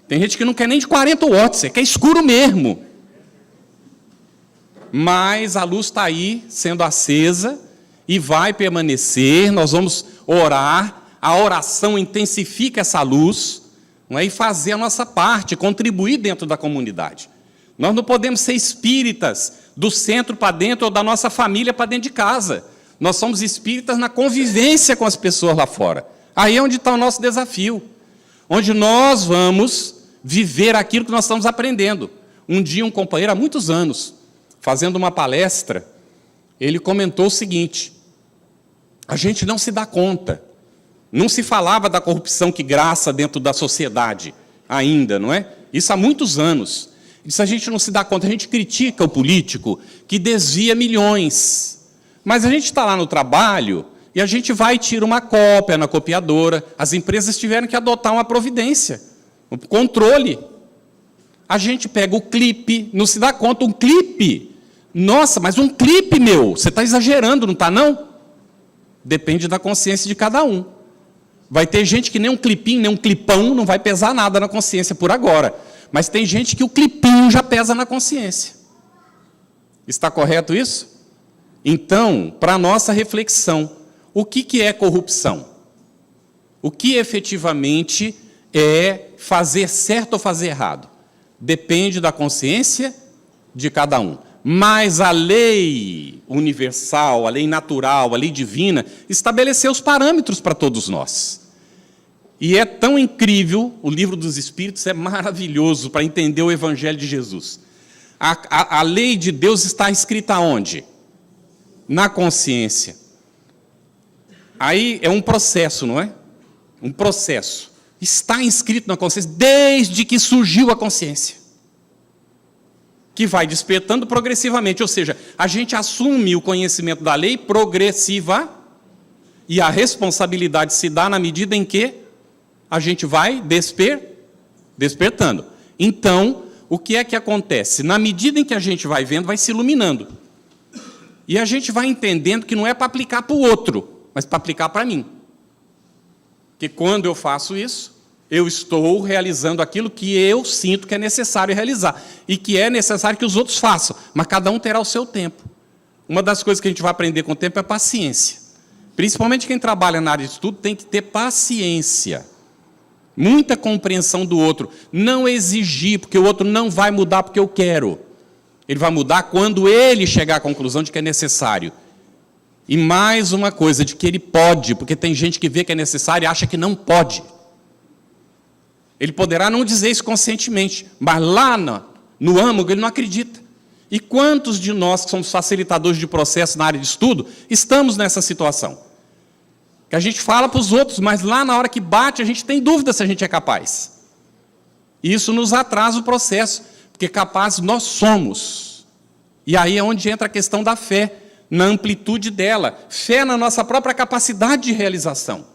Tem gente que não quer nem de 40 watts, quer escuro mesmo. Mas a luz está aí, sendo acesa, e vai permanecer, nós vamos orar, a oração intensifica essa luz, não é? E fazer a nossa parte, contribuir dentro da comunidade. Nós não podemos ser espíritas do centro para dentro ou da nossa família para dentro de casa. Nós somos espíritas na convivência com as pessoas lá fora. Aí é onde está o nosso desafio. Onde nós vamos viver aquilo que nós estamos aprendendo. Um dia, um companheiro, há muitos anos, fazendo uma palestra, ele comentou o seguinte: a gente não se dá conta. Não se falava da corrupção que graça dentro da sociedade ainda, não é? Isso há muitos anos. Isso a gente não se dá conta, a gente critica o político que desvia milhões. Mas a gente está lá no trabalho e a gente vai e tira uma cópia na copiadora. As empresas tiveram que adotar uma providência, um controle. A gente pega o clipe, não se dá conta, um clipe. Nossa, mas um clipe, meu, você está exagerando, não está, não? Depende da consciência de cada um. Vai ter gente que nem um clipinho, nem um clipão, não vai pesar nada na consciência por agora. Mas tem gente que o clipinho já pesa na consciência. Está correto isso? Então, para a nossa reflexão, o que é corrupção? O que efetivamente é fazer certo ou fazer errado? Depende da consciência de cada um. Mas a lei universal, a lei natural, a lei divina, estabeleceu os parâmetros para todos nós. E é tão incrível, o Livro dos Espíritos é maravilhoso para entender o Evangelho de Jesus. A lei de Deus está escrita onde? Na consciência. Aí é um processo, não é? Um processo. Está inscrito na consciência desde que surgiu a consciência. Que vai despertando progressivamente, ou seja, a gente assume o conhecimento da lei progressiva e a responsabilidade se dá na medida em que a gente vai despertando. Então, o que é que acontece? Na medida em que a gente vai vendo, vai se iluminando. E a gente vai entendendo que não é para aplicar para o outro, mas para aplicar para mim. Porque quando eu faço isso, eu estou realizando aquilo que eu sinto que é necessário realizar. E que é necessário que os outros façam, mas cada um terá o seu tempo. Uma das coisas que a gente vai aprender com o tempo é paciência. Principalmente quem trabalha na área de estudo tem que ter paciência. Muita compreensão do outro. Não exigir, porque o outro não vai mudar porque eu quero. Ele vai mudar quando ele chegar à conclusão de que é necessário. E mais uma coisa, de que ele pode, porque tem gente que vê que é necessário e acha que não pode. Ele poderá não dizer isso conscientemente, mas lá no âmago ele não acredita. E quantos de nós que somos facilitadores de processo na área de estudo, estamos nessa situação? Que a gente fala para os outros, mas lá na hora que bate, a gente tem dúvida se a gente é capaz. E isso nos atrasa o processo, porque capazes nós somos. E aí é onde entra a questão da fé, na amplitude dela. Fé na nossa própria capacidade de realização.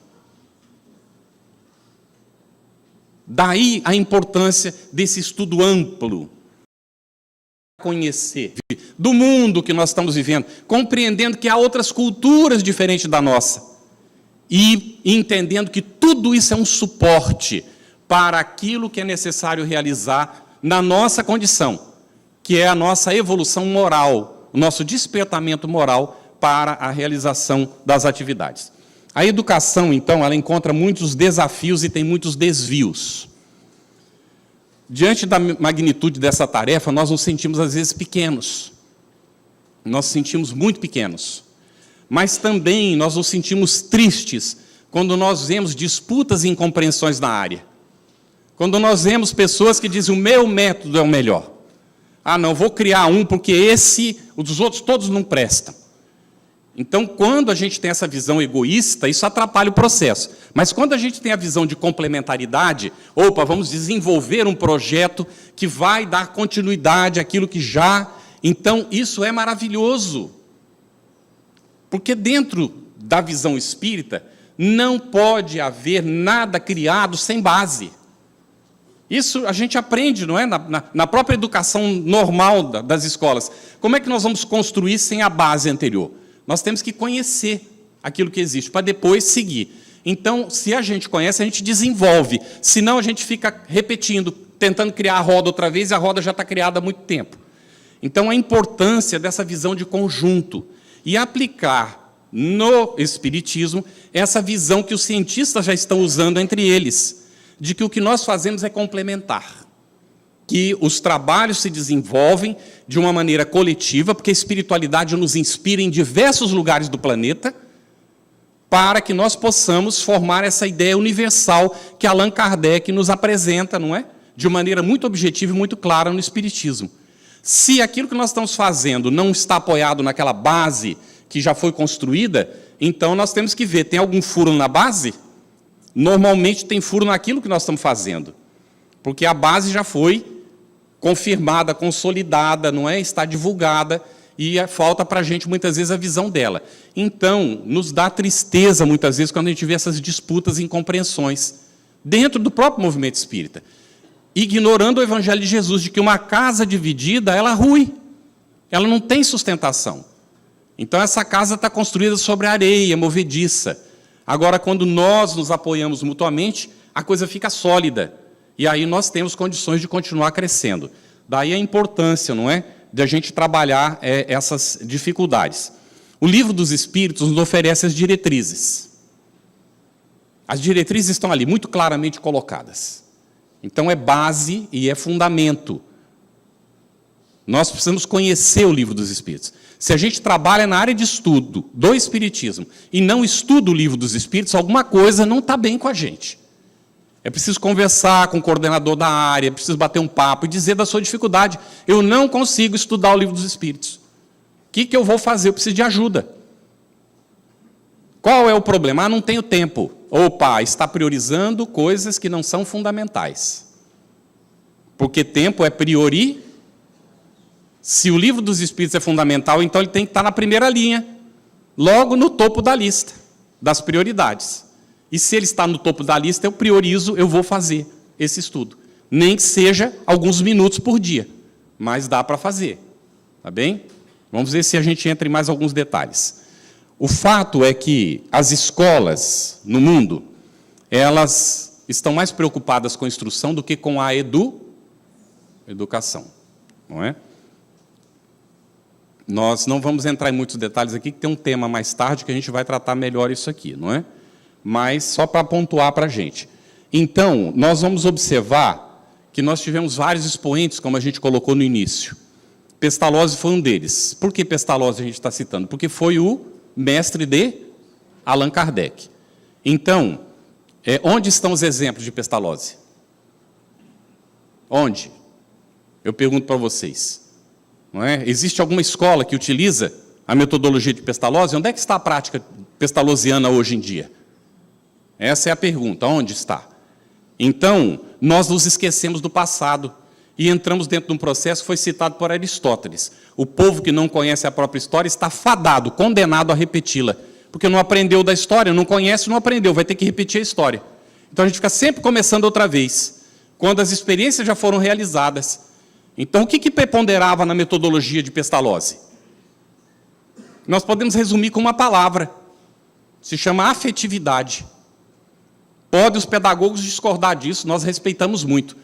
Daí a importância desse estudo amplo. Conhecer do mundo que nós estamos vivendo, compreendendo que há outras culturas diferentes da nossa. E entendendo que tudo isso é um suporte para aquilo que é necessário realizar na nossa condição, que é a nossa evolução moral, o nosso despertamento moral para a realização das atividades. A educação, então, ela encontra muitos desafios e tem muitos desvios. Diante da magnitude dessa tarefa, nós nos sentimos, às vezes, pequenos. Nós nos sentimos muito pequenos. Mas também nós nos sentimos tristes quando nós vemos disputas e incompreensões na área. Quando nós vemos pessoas que dizem, o meu método é o melhor. Ah, não, vou criar um porque os dos outros todos não prestam. Então, quando a gente tem essa visão egoísta, isso atrapalha o processo. Mas quando a gente tem a visão de complementaridade, opa, vamos desenvolver um projeto que vai dar continuidade àquilo que já... Então, isso é maravilhoso. Porque dentro da visão espírita, não pode haver nada criado sem base. Isso a gente aprende, não é? Na própria educação normal das escolas. Como é que nós vamos construir sem a base anterior? Nós temos que conhecer aquilo que existe, para depois seguir. Então, se a gente conhece, a gente desenvolve. Senão, a gente fica repetindo, tentando criar a roda outra vez, e a roda já está criada há muito tempo. Então, a importância dessa visão de conjunto e aplicar no Espiritismo essa visão que os cientistas já estão usando entre eles, de que o que nós fazemos é complementar, que os trabalhos se desenvolvem de uma maneira coletiva, porque a espiritualidade nos inspira em diversos lugares do planeta, para que nós possamos formar essa ideia universal que Allan Kardec nos apresenta, não é? De uma maneira muito objetiva e muito clara no Espiritismo. Se aquilo que nós estamos fazendo não está apoiado naquela base que já foi construída, então nós temos que ver, tem algum furo na base? Normalmente tem furo naquilo que nós estamos fazendo, porque a base já foi confirmada, consolidada, não é? Está divulgada, e falta para a gente, muitas vezes, a visão dela. Então, nos dá tristeza, muitas vezes, quando a gente vê essas disputas e incompreensões dentro do próprio movimento espírita, ignorando o Evangelho de Jesus, de que uma casa dividida, ela rui, ela não tem sustentação. Então, essa casa está construída sobre areia movediça. Agora, quando nós nos apoiamos mutuamente, a coisa fica sólida, e aí nós temos condições de continuar crescendo. Daí a importância, não é, de a gente trabalhar essas dificuldades. O Livro dos Espíritos nos oferece as diretrizes. As diretrizes estão ali, muito claramente colocadas. Então, é base e é fundamento. Nós precisamos conhecer o Livro dos Espíritos. Se a gente trabalha na área de estudo do Espiritismo e não estuda o Livro dos Espíritos, alguma coisa não está bem com a gente. É preciso conversar com o coordenador da área, é preciso bater um papo e dizer da sua dificuldade. Eu não consigo estudar o Livro dos Espíritos. O que eu vou fazer? Eu preciso de ajuda. Qual é o problema? Não tenho tempo. Opa, está priorizando coisas que não são fundamentais. Porque tempo é priori. Se o Livro dos Espíritos é fundamental, então ele tem que estar na primeira linha, logo no topo da lista das prioridades. E se ele está no topo da lista, eu priorizo, eu vou fazer esse estudo. Nem que seja alguns minutos por dia, mas dá para fazer. Tá bem? Vamos ver se a gente entra em mais alguns detalhes. O fato é que as escolas no mundo, elas estão mais preocupadas com a instrução do que com a educação. Não é? Nós não vamos entrar em muitos detalhes aqui, que tem um tema mais tarde que a gente vai tratar melhor isso aqui, não é? Mas só para pontuar para a gente. Então, nós vamos observar que nós tivemos vários expoentes, como a gente colocou no início. Pestalozzi foi um deles. Por que Pestalozzi a gente está citando? Porque foi o mestre de Allan Kardec. Então, onde estão os exemplos de Pestalozzi? Onde? Eu pergunto para vocês. Não é? Existe alguma escola que utiliza a metodologia de Pestalozzi? Onde é que está a prática pestalozziana hoje em dia? Essa é a pergunta, onde está? Então, nós nos esquecemos do passado e entramos dentro de um processo que foi citado por Aristóteles. O povo que não conhece a própria história está fadado, condenado a repeti-la, porque não aprendeu da história, não conhece, não aprendeu, vai ter que repetir a história. Então, a gente fica sempre começando outra vez, quando as experiências já foram realizadas. Então, o que preponderava na metodologia de Pestalozzi? Nós podemos resumir com uma palavra, se chama afetividade. Podem os pedagogos discordar disso, nós respeitamos muito,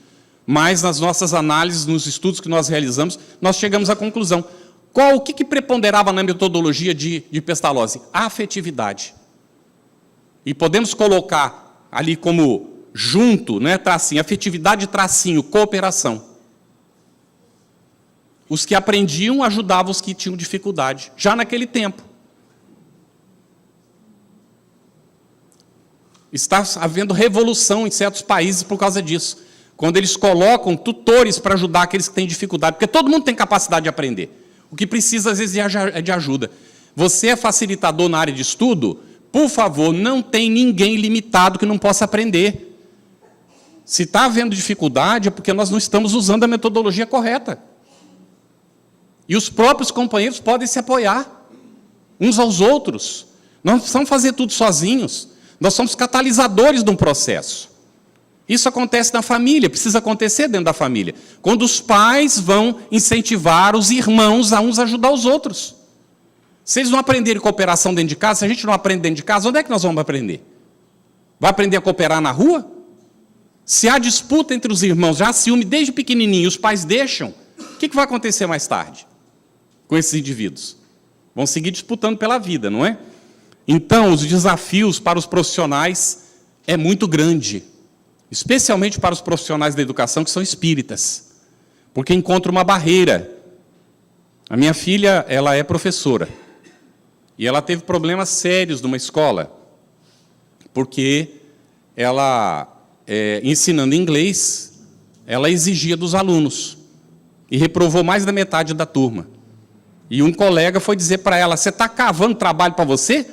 mas nas nossas análises, nos estudos que nós realizamos, nós chegamos à conclusão. O que preponderava na metodologia de Pestalozzi? A afetividade. E podemos colocar ali como junto, né, tracinho, afetividade, tracinho, cooperação. Os que aprendiam ajudavam os que tinham dificuldade, já naquele tempo. Está havendo revolução em certos países por causa disso, quando eles colocam tutores para ajudar aqueles que têm dificuldade, porque todo mundo tem capacidade de aprender. O que precisa, às vezes, é de ajuda. Você é facilitador na área de estudo? Por favor, não tem ninguém limitado que não possa aprender. Se está havendo dificuldade, é porque nós não estamos usando a metodologia correta. E os próprios companheiros podem se apoiar uns aos outros. Nós não precisamos fazer tudo sozinhos. Nós somos catalisadores de um processo. Isso acontece na família, precisa acontecer dentro da família. Quando os pais vão incentivar os irmãos a uns ajudar os outros. Se eles não aprenderem cooperação dentro de casa, se a gente não aprende dentro de casa, onde é que nós vamos aprender? Vai aprender a cooperar na rua? Se há disputa entre os irmãos, já há ciúme desde pequenininho, os pais deixam, o que vai acontecer mais tarde com esses indivíduos? Vão seguir disputando pela vida, não é? Então, os desafios para os profissionais é muito grande, especialmente para os profissionais da educação que são espíritas, porque encontram uma barreira. A minha filha, ela é professora, e ela teve problemas sérios numa escola, porque ela, ensinando inglês, ela exigia dos alunos, e reprovou mais da metade da turma. E um colega foi dizer para ela, você está cavando trabalho para você?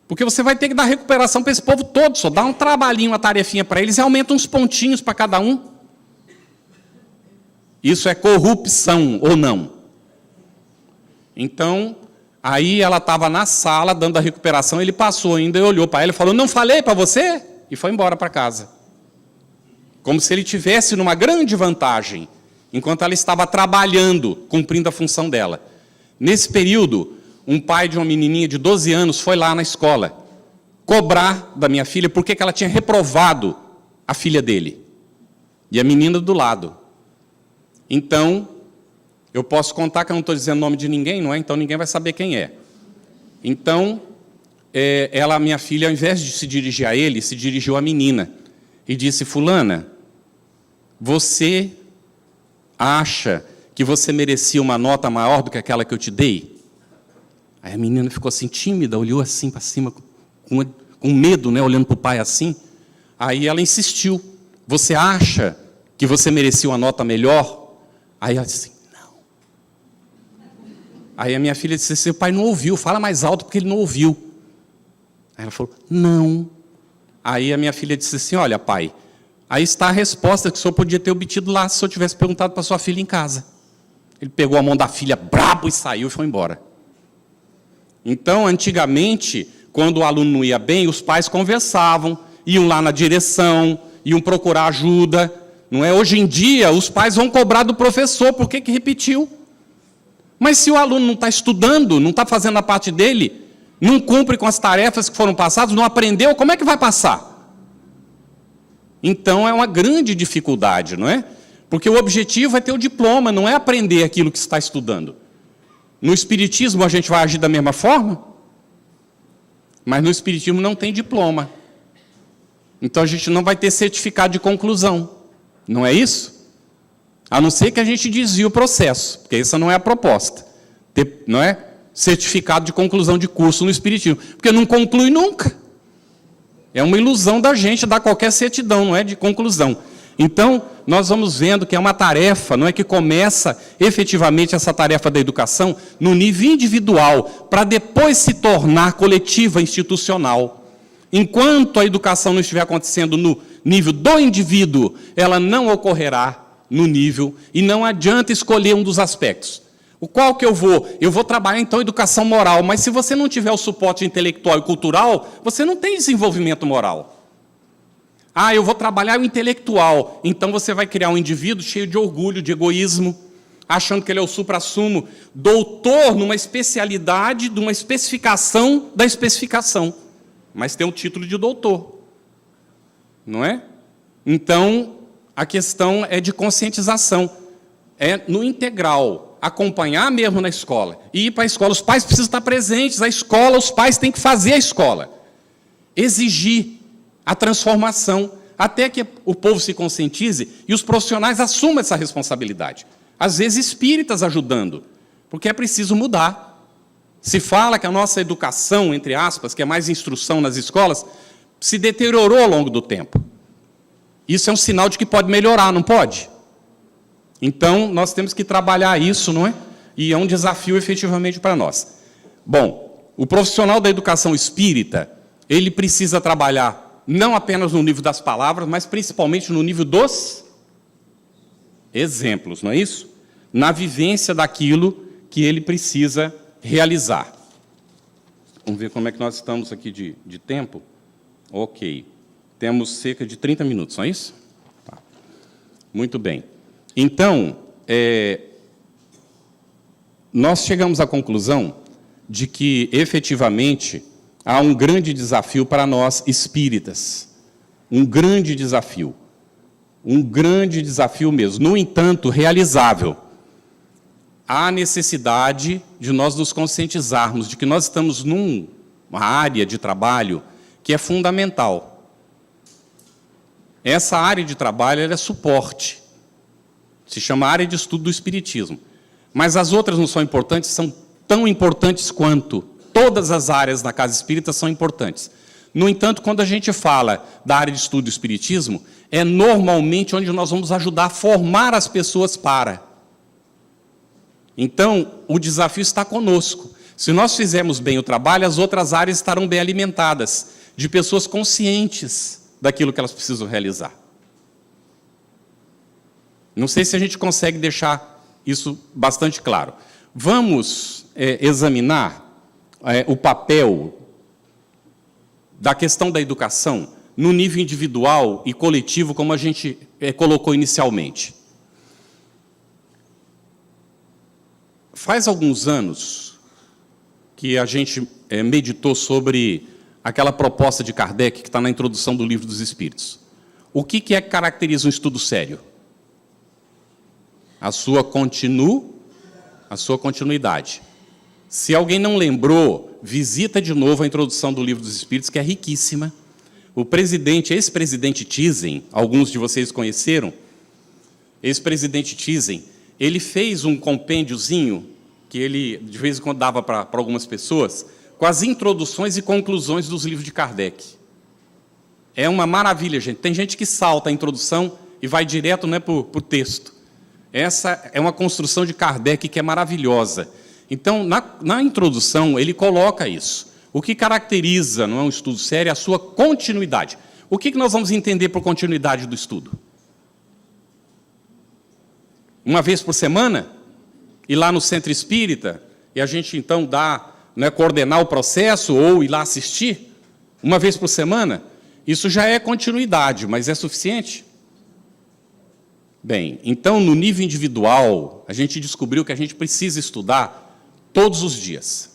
Porque você vai ter que dar recuperação para esse povo todo, só dá um trabalhinho, uma tarefinha para eles e aumenta uns pontinhos para cada um. Isso é corrupção ou não? Então, aí ela estava na sala dando a recuperação, ele passou ainda e olhou para ela e falou, não falei para você? E foi embora para casa. Como se ele tivesse numa grande vantagem, enquanto ela estava trabalhando, cumprindo a função dela. Nesse período, um pai de uma menininha de 12 anos foi lá na escola cobrar da minha filha porque ela tinha reprovado a filha dele. E a menina do lado. Então, eu posso contar que eu não estou dizendo o nome de ninguém, não é? Então ninguém vai saber quem é. Então, minha filha, ao invés de se dirigir a ele, se dirigiu à menina e disse, fulana, você acha que você merecia uma nota maior do que aquela que eu te dei? Aí a menina ficou assim, tímida, olhou assim para cima, com medo, né, olhando para o pai assim. Aí ela insistiu, você acha que você merecia uma nota melhor? Aí ela disse, não. Aí a minha filha disse assim, o pai não ouviu, fala mais alto porque ele não ouviu. Aí ela falou, não. Aí a minha filha disse assim, olha pai, aí está a resposta que o senhor podia ter obtido lá se o senhor tivesse perguntado para sua filha em casa. Ele pegou a mão da filha brabo e saiu e foi embora. Então, antigamente, quando o aluno não ia bem, os pais conversavam, iam lá na direção, iam procurar ajuda. Não é? Hoje em dia, os pais vão cobrar do professor, por que repetiu? Mas se o aluno não está estudando, não está fazendo a parte dele, não cumpre com as tarefas que foram passadas, não aprendeu, como é que vai passar? Então, é uma grande dificuldade, não é? Porque o objetivo é ter o diploma, não é aprender aquilo que está estudando. No Espiritismo, a gente vai agir da mesma forma? Mas no Espiritismo não tem diploma. Então, a gente não vai ter certificado de conclusão. Não é isso? A não ser que a gente desvie o processo, porque essa não é a proposta. Ter, não é? Certificado de conclusão de curso no Espiritismo. Porque não conclui nunca. É uma ilusão da gente dar qualquer certidão, não é? De conclusão. Então, nós vamos vendo que é uma tarefa, não é, que começa efetivamente essa tarefa da educação no nível individual, para depois se tornar coletiva, institucional. Enquanto a educação não estiver acontecendo no nível do indivíduo, ela não ocorrerá no nível, e não adianta escolher um dos aspectos. O qual que eu vou? Eu vou trabalhar, então, educação moral, mas se você não tiver o suporte intelectual e cultural, você não tem desenvolvimento moral. Ah, eu vou trabalhar o intelectual. Então você vai criar um indivíduo cheio de orgulho, de egoísmo, achando que ele é o suprassumo, doutor numa especialidade, de uma especificação da especificação. Mas tem o título de doutor. Não é? Então, a questão é de conscientização. É no integral, acompanhar mesmo na escola. E ir para a escola. Os pais precisam estar presentes. A escola, os pais têm que fazer a escola. Exigir a transformação, até que o povo se conscientize e os profissionais assumam essa responsabilidade. Às vezes espíritas ajudando, porque é preciso mudar. Se fala que a nossa educação, entre aspas, que é mais instrução nas escolas, se deteriorou ao longo do tempo. Isso é um sinal de que pode melhorar, não pode? Então, nós temos que trabalhar isso, não é? E é um desafio efetivamente para nós. Bom, o profissional da educação espírita, ele precisa trabalhar não apenas no nível das palavras, mas principalmente no nível dos exemplos, não é isso? Na vivência daquilo que ele precisa realizar. Vamos ver como é que nós estamos aqui de tempo. Ok. Temos cerca de 30 minutos, não é isso? Tá. Muito bem. Então, nós chegamos à conclusão de que, efetivamente, há um grande desafio para nós espíritas. Um grande desafio. Um grande desafio mesmo. No entanto, realizável. Há necessidade de nós nos conscientizarmos de que nós estamos numa área de trabalho que é fundamental. Essa área de trabalho ela é suporte. Se chama área de estudo do Espiritismo. Mas as outras não são importantes, são tão importantes quanto. Todas as áreas da Casa Espírita são importantes. No entanto, quando a gente fala da área de estudo do Espiritismo, é normalmente onde nós vamos ajudar a formar as pessoas para. Então, o desafio está conosco. Se nós fizermos bem o trabalho, as outras áreas estarão bem alimentadas, de pessoas conscientes daquilo que elas precisam realizar. Não sei se a gente consegue deixar isso bastante claro. Vamos examinar o papel da questão da educação no nível individual e coletivo, como a gente colocou inicialmente. Faz alguns anos que a gente meditou sobre aquela proposta de Kardec que está na introdução do Livro dos Espíritos. O que é que caracteriza um estudo sério? A sua continuidade. Se alguém não lembrou, visita de novo a introdução do Livro dos Espíritos, que é riquíssima. O ex-presidente Thyssen, alguns de vocês conheceram, ex-presidente Thyssen, ele fez um compêndiozinho, que ele de vez em quando dava para algumas pessoas, com as introduções e conclusões dos livros de Kardec. É uma maravilha, gente. Tem gente que salta a introdução e vai direto para o texto. Essa é uma construção de Kardec que é maravilhosa. Então, na introdução, ele coloca isso. O que caracteriza, não é um estudo sério, é a sua continuidade. O que nós vamos entender por continuidade do estudo? Uma vez por semana? Ir lá no centro espírita e a gente, então, coordenar o processo ou ir lá assistir? Uma vez por semana? Isso já é continuidade, mas é suficiente? Bem, então, no nível individual, a gente descobriu que a gente precisa estudar todos os dias.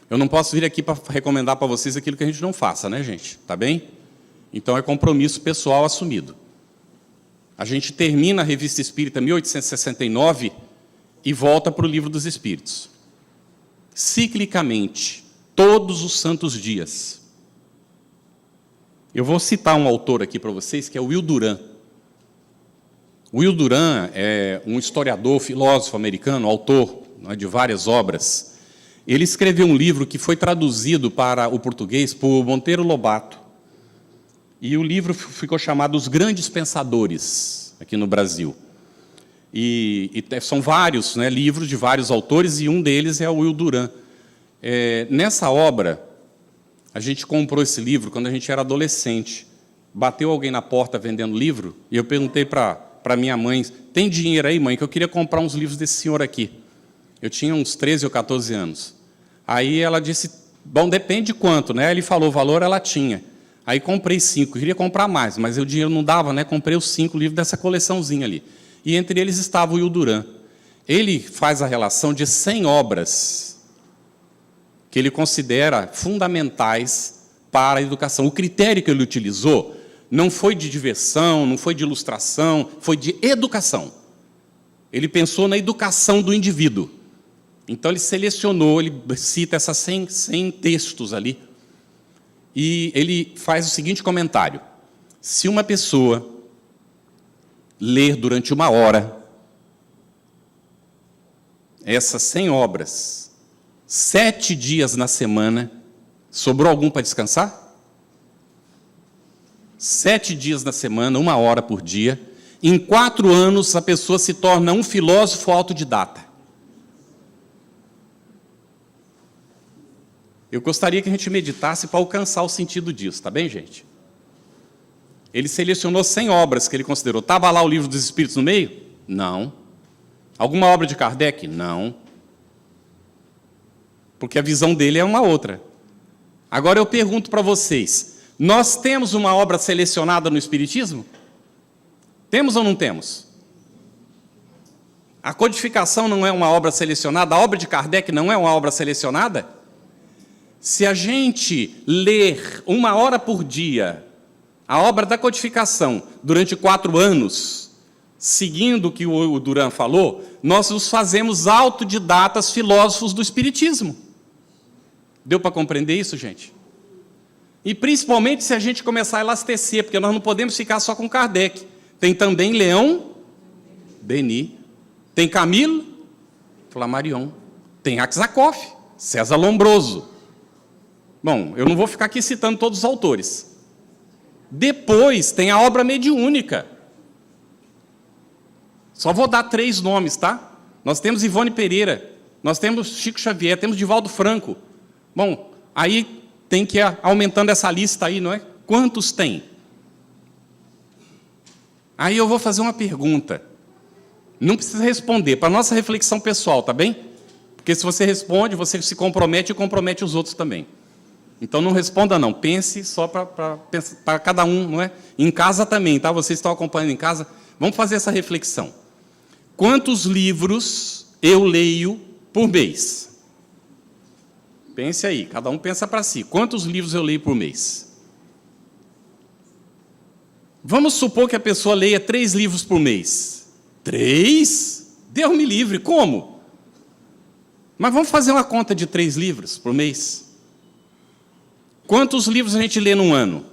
Eu não posso vir aqui para recomendar para vocês aquilo que a gente não faça, né, gente? Tá bem? Então, é compromisso pessoal assumido. A gente termina a Revista Espírita 1869 e volta para o Livro dos Espíritos. Ciclicamente, todos os santos dias. Eu vou citar um autor aqui para vocês, que é o Will Durant. Will Durant é um historiador, filósofo americano, autor de várias obras. Ele escreveu um livro que foi traduzido para o português por Monteiro Lobato. E o livro ficou chamado Os Grandes Pensadores, aqui no Brasil. E são vários livros de vários autores, e um deles é o Will Durant. Nessa obra, a gente comprou esse livro quando a gente era adolescente. Bateu alguém na porta vendendo livro, e eu perguntei para minha mãe, tem dinheiro aí, mãe, que eu queria comprar uns livros desse senhor aqui. Eu tinha uns 13 ou 14 anos. Aí ela disse, bom, depende de quanto, né? Ele falou o valor, ela tinha. Aí comprei 5, eu queria comprar mais, mas o dinheiro não dava, né? Comprei os 5 livros dessa coleçãozinha ali. E entre eles estava o Will Durant. Ele faz a relação de 100 obras que ele considera fundamentais para a educação. O critério que ele utilizou não foi de diversão, não foi de ilustração, foi de educação. Ele pensou na educação do indivíduo. Então, ele selecionou, ele cita essas 100 textos ali, e ele faz o seguinte comentário. Se uma pessoa ler durante 1 hora essas 100 obras, 7 dias na semana, sobrou algum para descansar? 7 dias na semana, 1 hora por dia. Em 4 anos, a pessoa se torna um filósofo autodidata. Eu gostaria que a gente meditasse para alcançar o sentido disso, tá bem, gente? Ele selecionou 100 obras que ele considerou. Estava lá o Livro dos Espíritos no meio? Não. Alguma obra de Kardec? Não. Porque a visão dele é uma outra. Agora eu pergunto para vocês, Nós temos uma obra selecionada no Espiritismo? Temos ou não temos? A codificação não é uma obra selecionada? A obra de Kardec não é uma obra selecionada? Se a gente ler 1 hora por dia a obra da codificação durante 4 anos, seguindo o que o Duran falou, nós nos fazemos autodidatas filósofos do Espiritismo. Deu para compreender isso, gente? E principalmente se a gente começar a elastecer, porque nós não podemos ficar só com Kardec. Tem também Leon Denis, tem Camille Flammarion, tem Aksakoff, César Lombroso. Bom, eu não vou ficar aqui citando todos os autores. Depois tem a obra mediúnica. Só vou dar 3 nomes, tá? Nós temos Ivone Pereira, nós temos Chico Xavier, temos Divaldo Franco. Bom, aí tem que ir aumentando essa lista aí, não é? Quantos tem? Aí eu vou fazer uma pergunta. Não precisa responder, para nossa reflexão pessoal, tá bem? Porque se você responde, você se compromete e compromete os outros também. Então não responda não, pense só para cada um, não é? Em casa também, tá? Vocês estão acompanhando em casa, vamos fazer essa reflexão. Quantos livros eu leio por mês? Pense aí, cada um pensa para si. Quantos livros eu leio por mês? Vamos supor que a pessoa leia 3 livros por mês. 3? Deus me livre, como? Mas vamos fazer uma conta de 3 livros por mês. Quantos livros a gente lê num ano?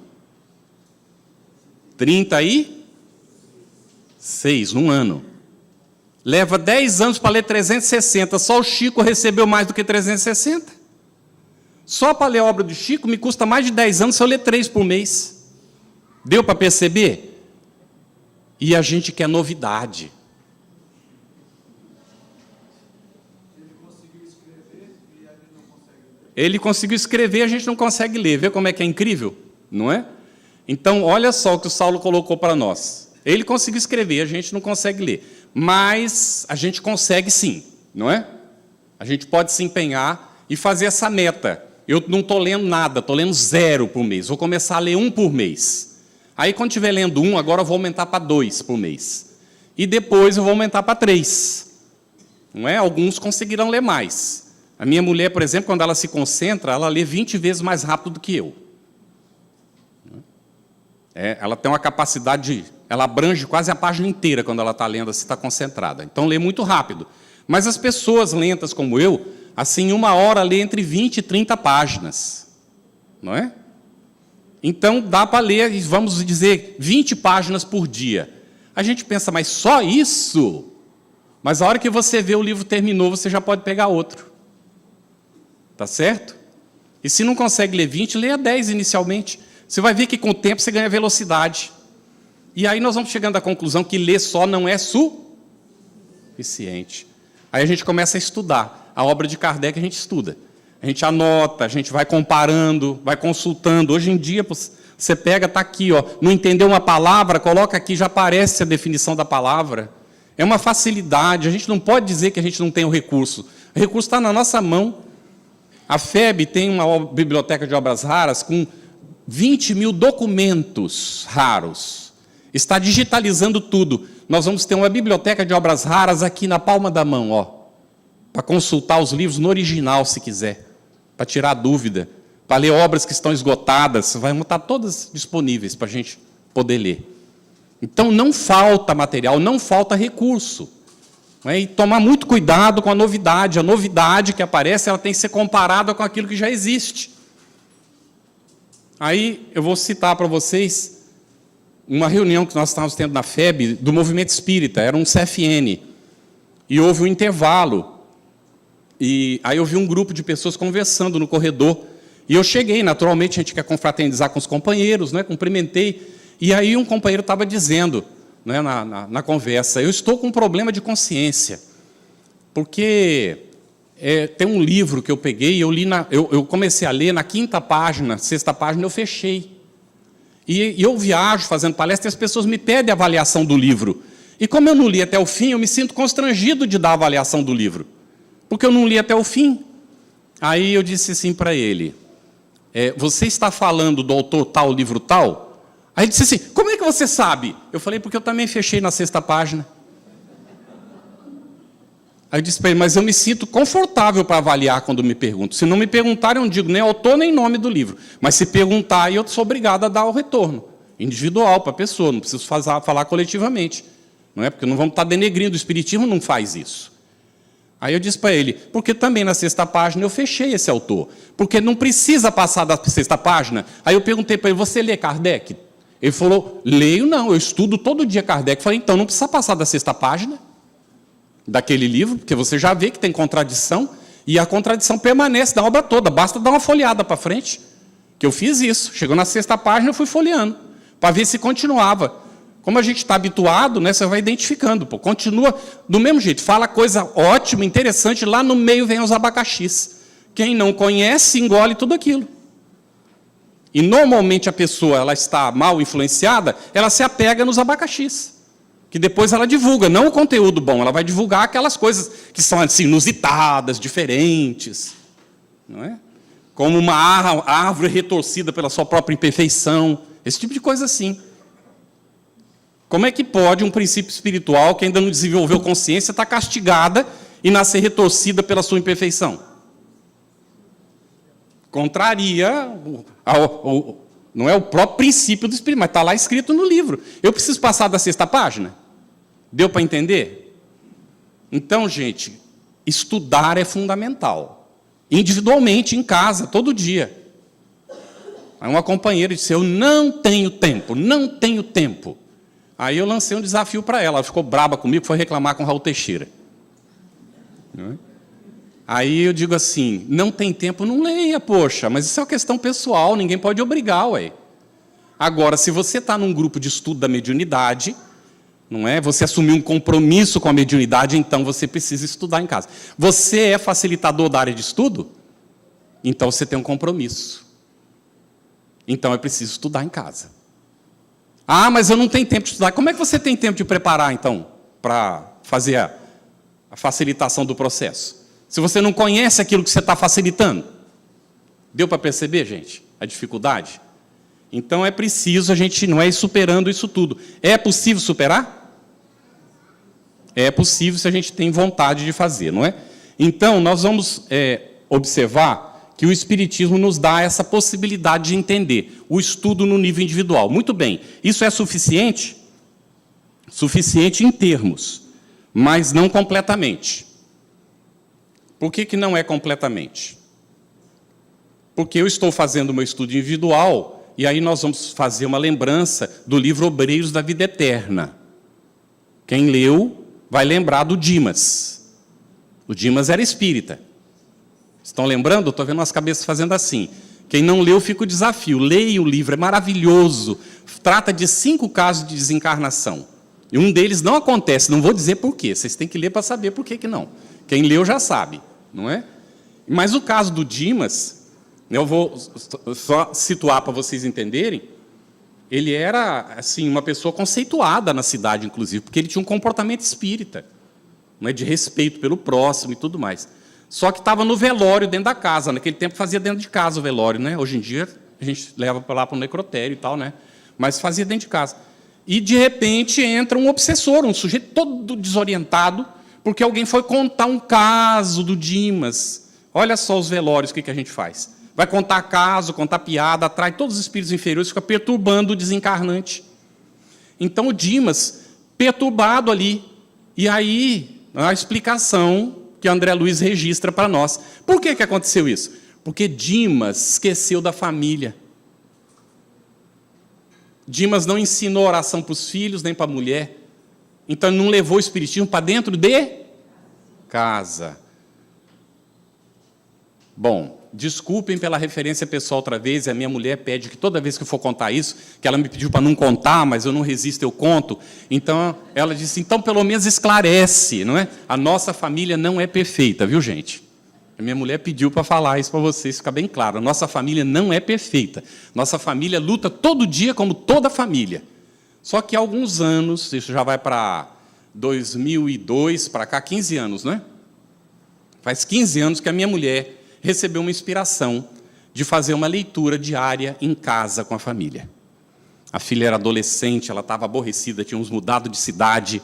36 num ano. Leva 10 anos para ler 360. Só o Chico recebeu mais do que 360. Só para ler a obra do Chico me custa mais de 10 anos se eu ler 3 por mês. Deu para perceber? E a gente quer novidade. Ele conseguiu escrever e a gente não consegue ler. Vê como é que é incrível? Não é? Então, olha só o que o Saulo colocou para nós. Ele conseguiu escrever, a gente não consegue ler. Mas a gente consegue sim, não é? A gente pode se empenhar e fazer essa meta. Eu não estou lendo nada, estou lendo 0 por mês. Vou começar a ler 1 por mês. Aí, quando estiver lendo 1, agora eu vou aumentar para 2 por mês. E depois eu vou aumentar para 3. Não é? Alguns conseguirão ler mais. A minha mulher, por exemplo, quando ela se concentra, ela lê 20 vezes mais rápido do que eu. Ela tem uma capacidade, ela abrange quase a página inteira quando ela está lendo, se está concentrada. Então, lê muito rápido. Mas as pessoas lentas como eu, assim, em 1 hora, lê entre 20 e 30 páginas. Não é? Então, dá para ler, vamos dizer, 20 páginas por dia. A gente pensa, mas só isso? Mas a hora que você vê o livro terminou, você já pode pegar outro. Tá certo? E se não consegue ler 20, leia 10 inicialmente. Você vai ver que com o tempo você ganha velocidade. E aí nós vamos chegando à conclusão que ler só não é suficiente. Aí a gente começa a estudar. A obra de Kardec a gente estuda. A gente anota, a gente vai comparando, vai consultando. Hoje em dia, você pega, está aqui, ó, não entendeu uma palavra, coloca aqui, já aparece a definição da palavra. É uma facilidade. A gente não pode dizer que a gente não tem o recurso. O recurso está na nossa mão. A FEB tem uma biblioteca de obras raras com 20 mil documentos raros. Está digitalizando tudo. Nós vamos ter uma biblioteca de obras raras aqui na palma da mão, ó, para consultar os livros no original, se quiser, para tirar dúvida, para ler obras que estão esgotadas, vai estar todas disponíveis para a gente poder ler. Então, não falta material, não falta recurso. E tomar muito cuidado com a novidade. A novidade que aparece, ela tem que ser comparada com aquilo que já existe. Aí, eu vou citar para vocês uma reunião que nós estávamos tendo na FEB, do Movimento Espírita, era um CFN, e houve um intervalo. E aí eu vi um grupo de pessoas conversando no corredor, e eu cheguei, naturalmente, a gente quer confraternizar com os companheiros, né, cumprimentei, e aí um companheiro estava dizendo, né, na conversa, eu estou com um problema de consciência, porque tem um livro que eu peguei, eu comecei a ler, na 5ª página, 6ª página, eu fechei. E eu viajo fazendo palestra e as pessoas me pedem a avaliação do livro. E como eu não li até o fim, eu me sinto constrangido de dar a avaliação do livro, porque eu não li até o fim. Aí eu disse assim para ele, você está falando do autor tal, livro tal? Aí ele disse assim, como é que você sabe? Eu falei, porque eu também fechei na 6ª página. Aí eu disse para ele, mas eu me sinto confortável para avaliar quando me perguntam. Se não me perguntarem, eu não digo nem autor, nem nome do livro. Mas se perguntar, eu sou obrigado a dar o retorno. Individual, para a pessoa, não preciso falar coletivamente. Não é? Porque não vamos estar denegrindo, o Espiritismo não faz isso. Aí eu disse para ele, porque também na 6ª página eu fechei esse autor. Porque não precisa passar da 6ª página. Aí eu perguntei para ele, você lê Kardec? Ele falou, leio não, eu estudo todo dia Kardec. Eu falei, então não precisa passar da 6ª página daquele livro, porque você já vê que tem contradição, e a contradição permanece na obra toda, basta dar uma folheada para frente, que eu fiz isso. Chegou na 6ª página, eu fui folheando, para ver se continuava. Como a gente está habituado, né, você vai identificando, pô, continua do mesmo jeito, fala coisa ótima, interessante, lá no meio vem os abacaxis. Quem não conhece, engole tudo aquilo. E, normalmente, a pessoa ela está mal influenciada, ela se apega nos abacaxis, que depois ela divulga, não o conteúdo bom, ela vai divulgar aquelas coisas que são assim, inusitadas, diferentes, não é? Como uma árvore retorcida pela sua própria imperfeição, esse tipo de coisa assim. Como é que pode um princípio espiritual que ainda não desenvolveu consciência estar castigada e nascer retorcida pela sua imperfeição? Contraria não é o próprio princípio do Espírito, mas está lá escrito no livro. Eu preciso passar da 6ª página? Deu para entender? Então, gente, estudar é fundamental. Individualmente, em casa, todo dia. Aí uma companheira disse, eu não tenho tempo, não tenho tempo. Aí eu lancei um desafio para ela, ela ficou braba comigo, foi reclamar com o Raul Teixeira. Aí eu digo assim, não tem tempo, não leia, poxa, mas isso é uma questão pessoal, ninguém pode obrigar, ué. Agora, se você está num grupo de estudo da mediunidade, não é? Você assumiu um compromisso com a mediunidade, então você precisa estudar em casa. Você é facilitador da área de estudo? Então você tem um compromisso. Então é preciso estudar em casa. Ah, mas eu não tenho tempo de estudar. Como é que você tem tempo de preparar, então, para fazer a facilitação do processo? Se você não conhece aquilo que você está facilitando. Deu para perceber, gente, a dificuldade? Então é preciso, a gente não é ir superando isso tudo. É possível superar? É possível se a gente tem vontade de fazer, não é? Então, nós vamos observar que o Espiritismo nos dá essa possibilidade de entender o estudo no nível individual. Muito bem, isso é suficiente? Suficiente em termos, mas não completamente. Por que não é completamente? Porque eu estou fazendo o meu estudo individual, e aí nós vamos fazer uma lembrança do livro Obreiros da Vida Eterna. Quem leu vai lembrar do Dimas. O Dimas era espírita. Estão lembrando? Estou vendo as cabeças fazendo assim. Quem não leu, fica o desafio. Leia o livro, é maravilhoso. Trata de 5 casos de desencarnação. E um deles não acontece, não vou dizer por quê. Vocês têm que ler para saber por que não. Quem leu já sabe, não é? Mas o caso do Dimas, eu vou só situar para vocês entenderem, ele era assim, uma pessoa conceituada na cidade, inclusive, porque ele tinha um comportamento espírita, não é, de respeito pelo próximo e tudo mais. Só que estava no velório dentro da casa. Naquele tempo fazia dentro de casa o velório, né? Hoje em dia a gente leva lá para o necrotério e tal, né? Mas fazia dentro de casa. E, de repente, entra um obsessor, um sujeito todo desorientado, porque alguém foi contar um caso do Dimas. Olha só os velórios, o que a gente faz. Vai contar caso, contar piada, atrai todos os espíritos inferiores, fica perturbando o desencarnante. Então, o Dimas, perturbado ali. E aí, a explicação que André Luiz registra para nós. Por que aconteceu isso? Porque Dimas esqueceu da família. Dimas não ensinou oração para os filhos, nem para a mulher. Então, ele não levou o espiritismo para dentro de casa. Bom, desculpem pela referência pessoal outra vez, a minha mulher pede que toda vez que eu for contar isso, que ela me pediu para não contar, mas eu não resisto, eu conto. Então, ela disse, então, pelo menos esclarece, não é? A nossa família não é perfeita, viu, gente? A minha mulher pediu para falar isso para vocês, ficar bem claro. A nossa família não é perfeita. Nossa família luta todo dia como toda família. Só que há alguns anos, isso já vai para 2002, para cá, 15 anos, não é? Faz 15 anos que a minha mulher recebeu uma inspiração de fazer uma leitura diária em casa com a família. A filha era adolescente, ela estava aborrecida, tínhamos mudado de cidade,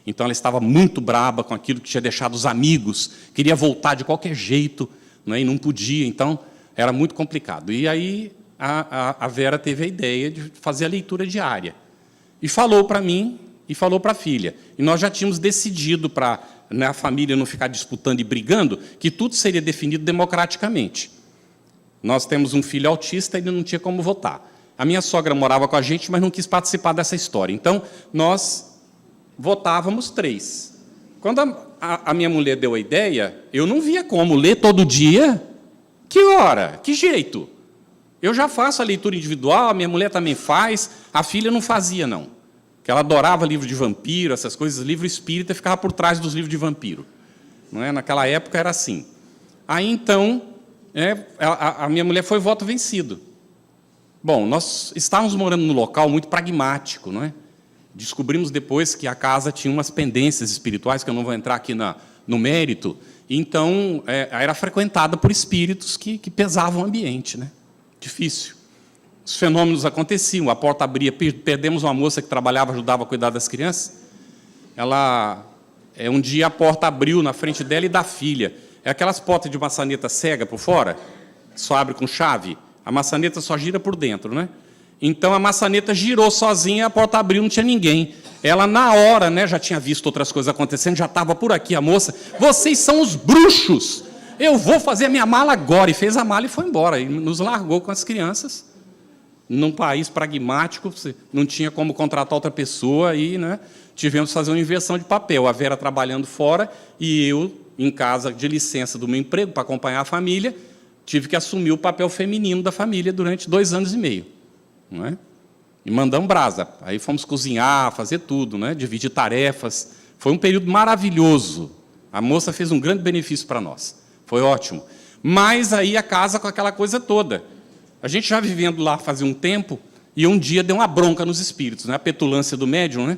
então ela estava muito braba com aquilo que tinha deixado os amigos, queria voltar de qualquer jeito, e não podia, então era muito complicado. E aí a Vera teve a ideia de fazer a leitura diária. E falou para mim e falou para a filha. E nós já tínhamos decidido, para a família não ficar disputando e brigando, que tudo seria definido democraticamente. Nós temos um filho autista e ele não tinha como votar. A minha sogra morava com a gente, mas não quis participar dessa história. Então, nós votávamos 3. Quando a minha mulher deu a ideia, eu não via como ler todo dia. Que hora? Que jeito? Eu já faço a leitura individual, a minha mulher também faz, a filha não fazia, não. Porque ela adorava livro de vampiro, essas coisas, livro espírita, ficava por trás dos livros de vampiro. Não é? Naquela época era assim. Aí, então, a minha mulher foi voto vencido. Bom, nós estávamos morando num local muito pragmático, não é? Descobrimos depois que a casa tinha umas pendências espirituais, que eu não vou entrar aqui no mérito, então era frequentada por espíritos que pesavam o ambiente, né? Difícil. Os fenômenos aconteciam, a porta abria, perdemos uma moça que trabalhava, ajudava a cuidar das crianças. Um dia a porta abriu na frente dela e da filha. É aquelas portas de maçaneta cega por fora, só abre com chave. A maçaneta só gira por dentro, né? Então, a maçaneta girou sozinha, a porta abriu, não tinha ninguém. Ela, na hora, né, já tinha visto outras coisas acontecendo, já estava por aqui a moça. Vocês são os bruxos! Eu vou fazer a minha mala agora. E fez a mala e foi embora. E nos largou com as crianças. Num país pragmático, não tinha como contratar outra pessoa. E, né, tivemos que fazer uma inversão de papel. A Vera trabalhando fora e eu, em casa, de licença do meu emprego, para acompanhar a família, tive que assumir o papel feminino da família durante 2 anos e meio. Não é? E mandamos brasa. Aí fomos cozinhar, fazer tudo, né? Dividir tarefas. Foi um período maravilhoso. A moça fez um grande benefício para nós. Foi ótimo. Mas aí a casa com aquela coisa toda. A gente já vivendo lá fazia um tempo, e um dia deu uma bronca nos espíritos, né? A petulância do médium, né?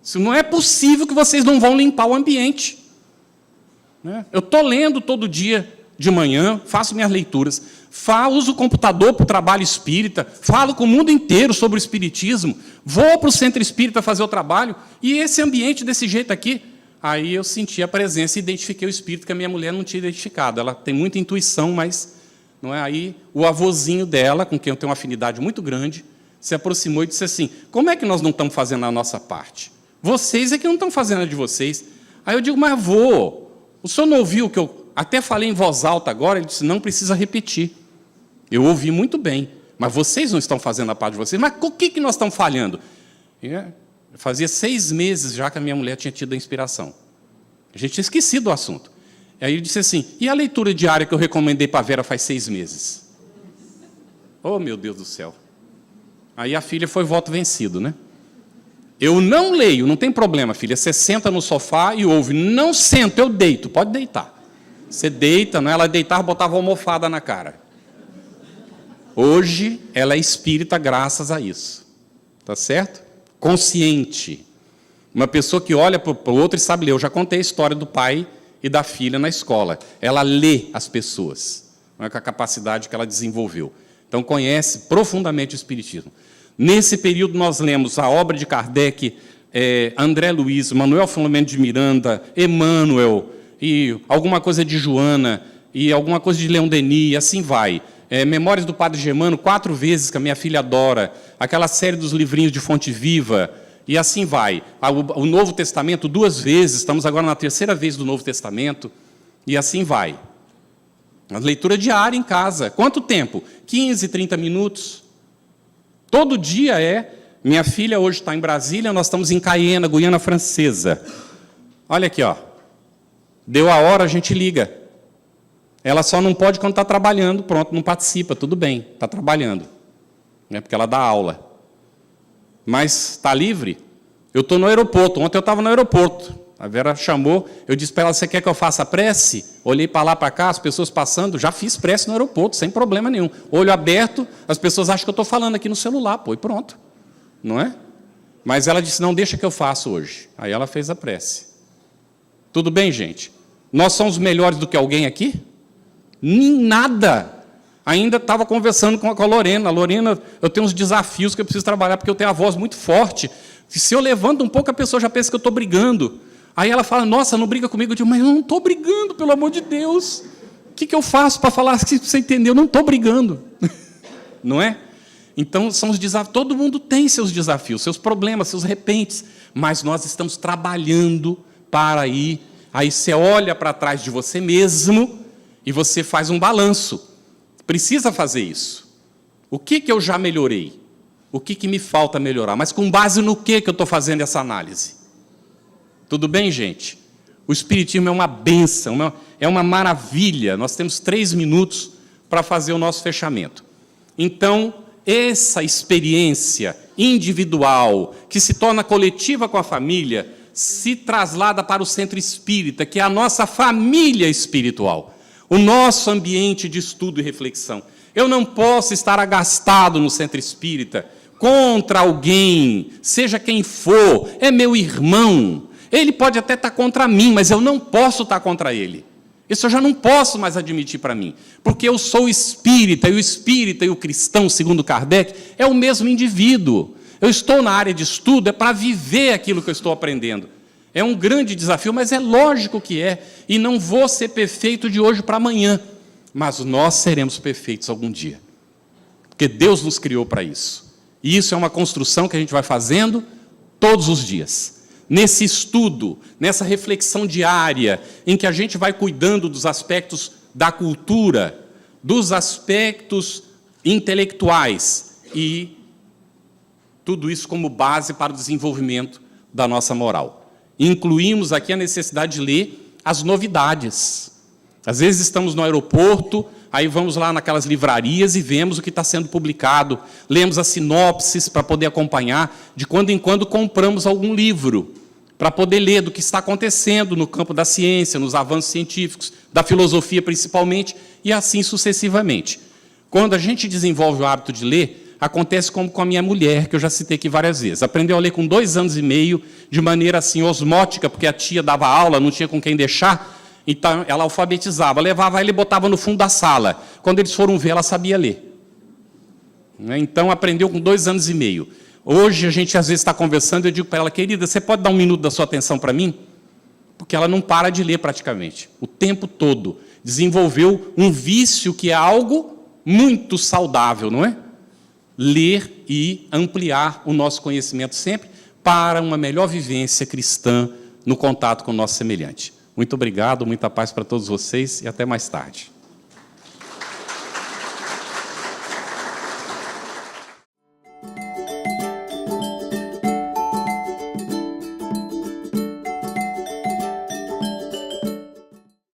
Isso não é possível que vocês não vão limpar o ambiente. Né? Eu estou lendo todo dia de manhã, faço minhas leituras, uso o computador para o trabalho espírita, falo com o mundo inteiro sobre o espiritismo, vou para o centro espírita fazer o trabalho, e esse ambiente desse jeito aqui, aí eu senti a presença e identifiquei o espírito que a minha mulher não tinha identificado. Ela tem muita intuição, mas não é? Aí o avôzinho dela, com quem eu tenho uma afinidade muito grande, se aproximou e disse assim: como é que nós não estamos fazendo a nossa parte? Vocês é que não estão fazendo a de vocês. Aí eu digo: mas avô, o senhor não ouviu o que eu até falei em voz alta agora? Ele disse: não precisa repetir. Eu ouvi muito bem, mas vocês não estão fazendo a parte de vocês. Mas o que nós estamos falhando? Fazia 6 meses já que a minha mulher tinha tido a inspiração. A gente tinha esquecido o assunto. Aí ele disse assim: e a leitura diária que eu recomendei para a Vera faz 6 meses? Oh, meu Deus do céu. Aí a filha foi voto vencido, né? Eu não leio, não tem problema, filha. Você senta no sofá e ouve. Não sento, eu deito. Pode deitar. Você deita, não é? Ela deitava, botava uma almofada na cara. Hoje, ela é espírita graças a isso. Tá certo? Consciente. Uma pessoa que olha para o outro e sabe ler. Eu já contei a história do pai e da filha na escola. Ela lê as pessoas, não é, com a capacidade que ela desenvolveu. Então, conhece profundamente o espiritismo. Nesse período, nós lemos a obra de Kardec, André Luiz, Manuel Filomeno de Miranda, Emmanuel, e alguma coisa de Joana, e alguma coisa de Leon Denis, e assim vai. Memórias do Padre Germano, 4 vezes, que a minha filha adora. Aquela série dos livrinhos de Fonte Viva, e assim vai. O Novo Testamento, 2 vezes, estamos agora na 3ª vez do Novo Testamento, e assim vai. A leitura diária em casa. Quanto tempo? 15, 30 minutos. Todo dia é. Minha filha hoje está em Brasília, nós estamos em Cayena, Guiana Francesa. Olha aqui, ó. Deu a hora, a gente liga. Ela só não pode quando está trabalhando, pronto, não participa, tudo bem, está trabalhando. Né, porque ela dá aula. Mas está livre? Eu estou no aeroporto, ontem eu estava no aeroporto. A Vera chamou, eu disse para ela: você quer que eu faça prece? Olhei para lá, para cá, as pessoas passando, já fiz prece no aeroporto, sem problema nenhum. Olho aberto, as pessoas acham que eu estou falando aqui no celular, pô, e pronto. Não é? Mas ela disse: não, deixa que eu faço hoje. Aí ela fez a prece. Tudo bem, gente? Nós somos melhores do que alguém aqui? Nem nada. Ainda estava conversando com a Lorena. Lorena, eu tenho uns desafios que eu preciso trabalhar, porque eu tenho a voz muito forte. Se eu levanto um pouco, a pessoa já pensa que eu estou brigando. Aí ela fala, nossa, não briga comigo. Eu digo, mas eu não estou brigando, pelo amor de Deus. O que eu faço para falar assim, para você entender? Eu não estou brigando. Não é? Então, são os desafios. Todo mundo tem seus desafios, seus problemas, seus repentes. Mas nós estamos trabalhando para ir. Aí você olha para trás de você mesmo e você faz um balanço. Precisa fazer isso. O que eu já melhorei? O que me falta melhorar? Mas com base no que eu estou fazendo essa análise? Tudo bem, gente? O Espiritismo é uma bênção, é uma maravilha. Nós temos 3 minutos para fazer o nosso fechamento. Então, essa experiência individual, que se torna coletiva com a família, se traslada para o centro espírita, que é a nossa família espiritual, o nosso ambiente de estudo e reflexão. Eu não posso estar agastado no centro espírita contra alguém, seja quem for, é meu irmão. Ele pode até estar contra mim, mas eu não posso estar contra ele. Isso eu já não posso mais admitir para mim, porque eu sou espírita e o cristão, segundo Kardec, é o mesmo indivíduo. Eu estou na área de estudo, é para viver aquilo que eu estou aprendendo. É um grande desafio, mas é lógico que é, e não vou ser perfeito de hoje para amanhã, mas nós seremos perfeitos algum dia, porque Deus nos criou para isso. E isso é uma construção que a gente vai fazendo todos os dias. Nesse estudo, nessa reflexão diária, em que a gente vai cuidando dos aspectos da cultura, dos aspectos intelectuais, e tudo isso como base para o desenvolvimento da nossa moral. Incluímos aqui a necessidade de ler as novidades. Às vezes estamos no aeroporto, aí vamos lá naquelas livrarias e vemos o que está sendo publicado, lemos as sinopses para poder acompanhar, de quando em quando compramos algum livro, para poder ler do que está acontecendo no campo da ciência, nos avanços científicos, da filosofia principalmente, e assim sucessivamente. Quando a gente desenvolve o hábito de ler, acontece como com a minha mulher, que eu já citei aqui várias vezes. Aprendeu a ler com 2 anos e meio, de maneira assim osmótica, porque a tia dava aula, não tinha com quem deixar, então ela alfabetizava, levava ele e botava no fundo da sala. Quando eles foram ver, ela sabia ler. Então, aprendeu com 2 anos e meio. Hoje, a gente às vezes está conversando e eu digo para ela, querida, você pode dar 1 minuto da sua atenção para mim? Porque ela não para de ler praticamente, o tempo todo. Desenvolveu um vício que é algo muito saudável, não é? Ler e ampliar o nosso conhecimento sempre para uma melhor vivência cristã no contato com o nosso semelhante. Muito obrigado, muita paz para todos vocês e até mais tarde.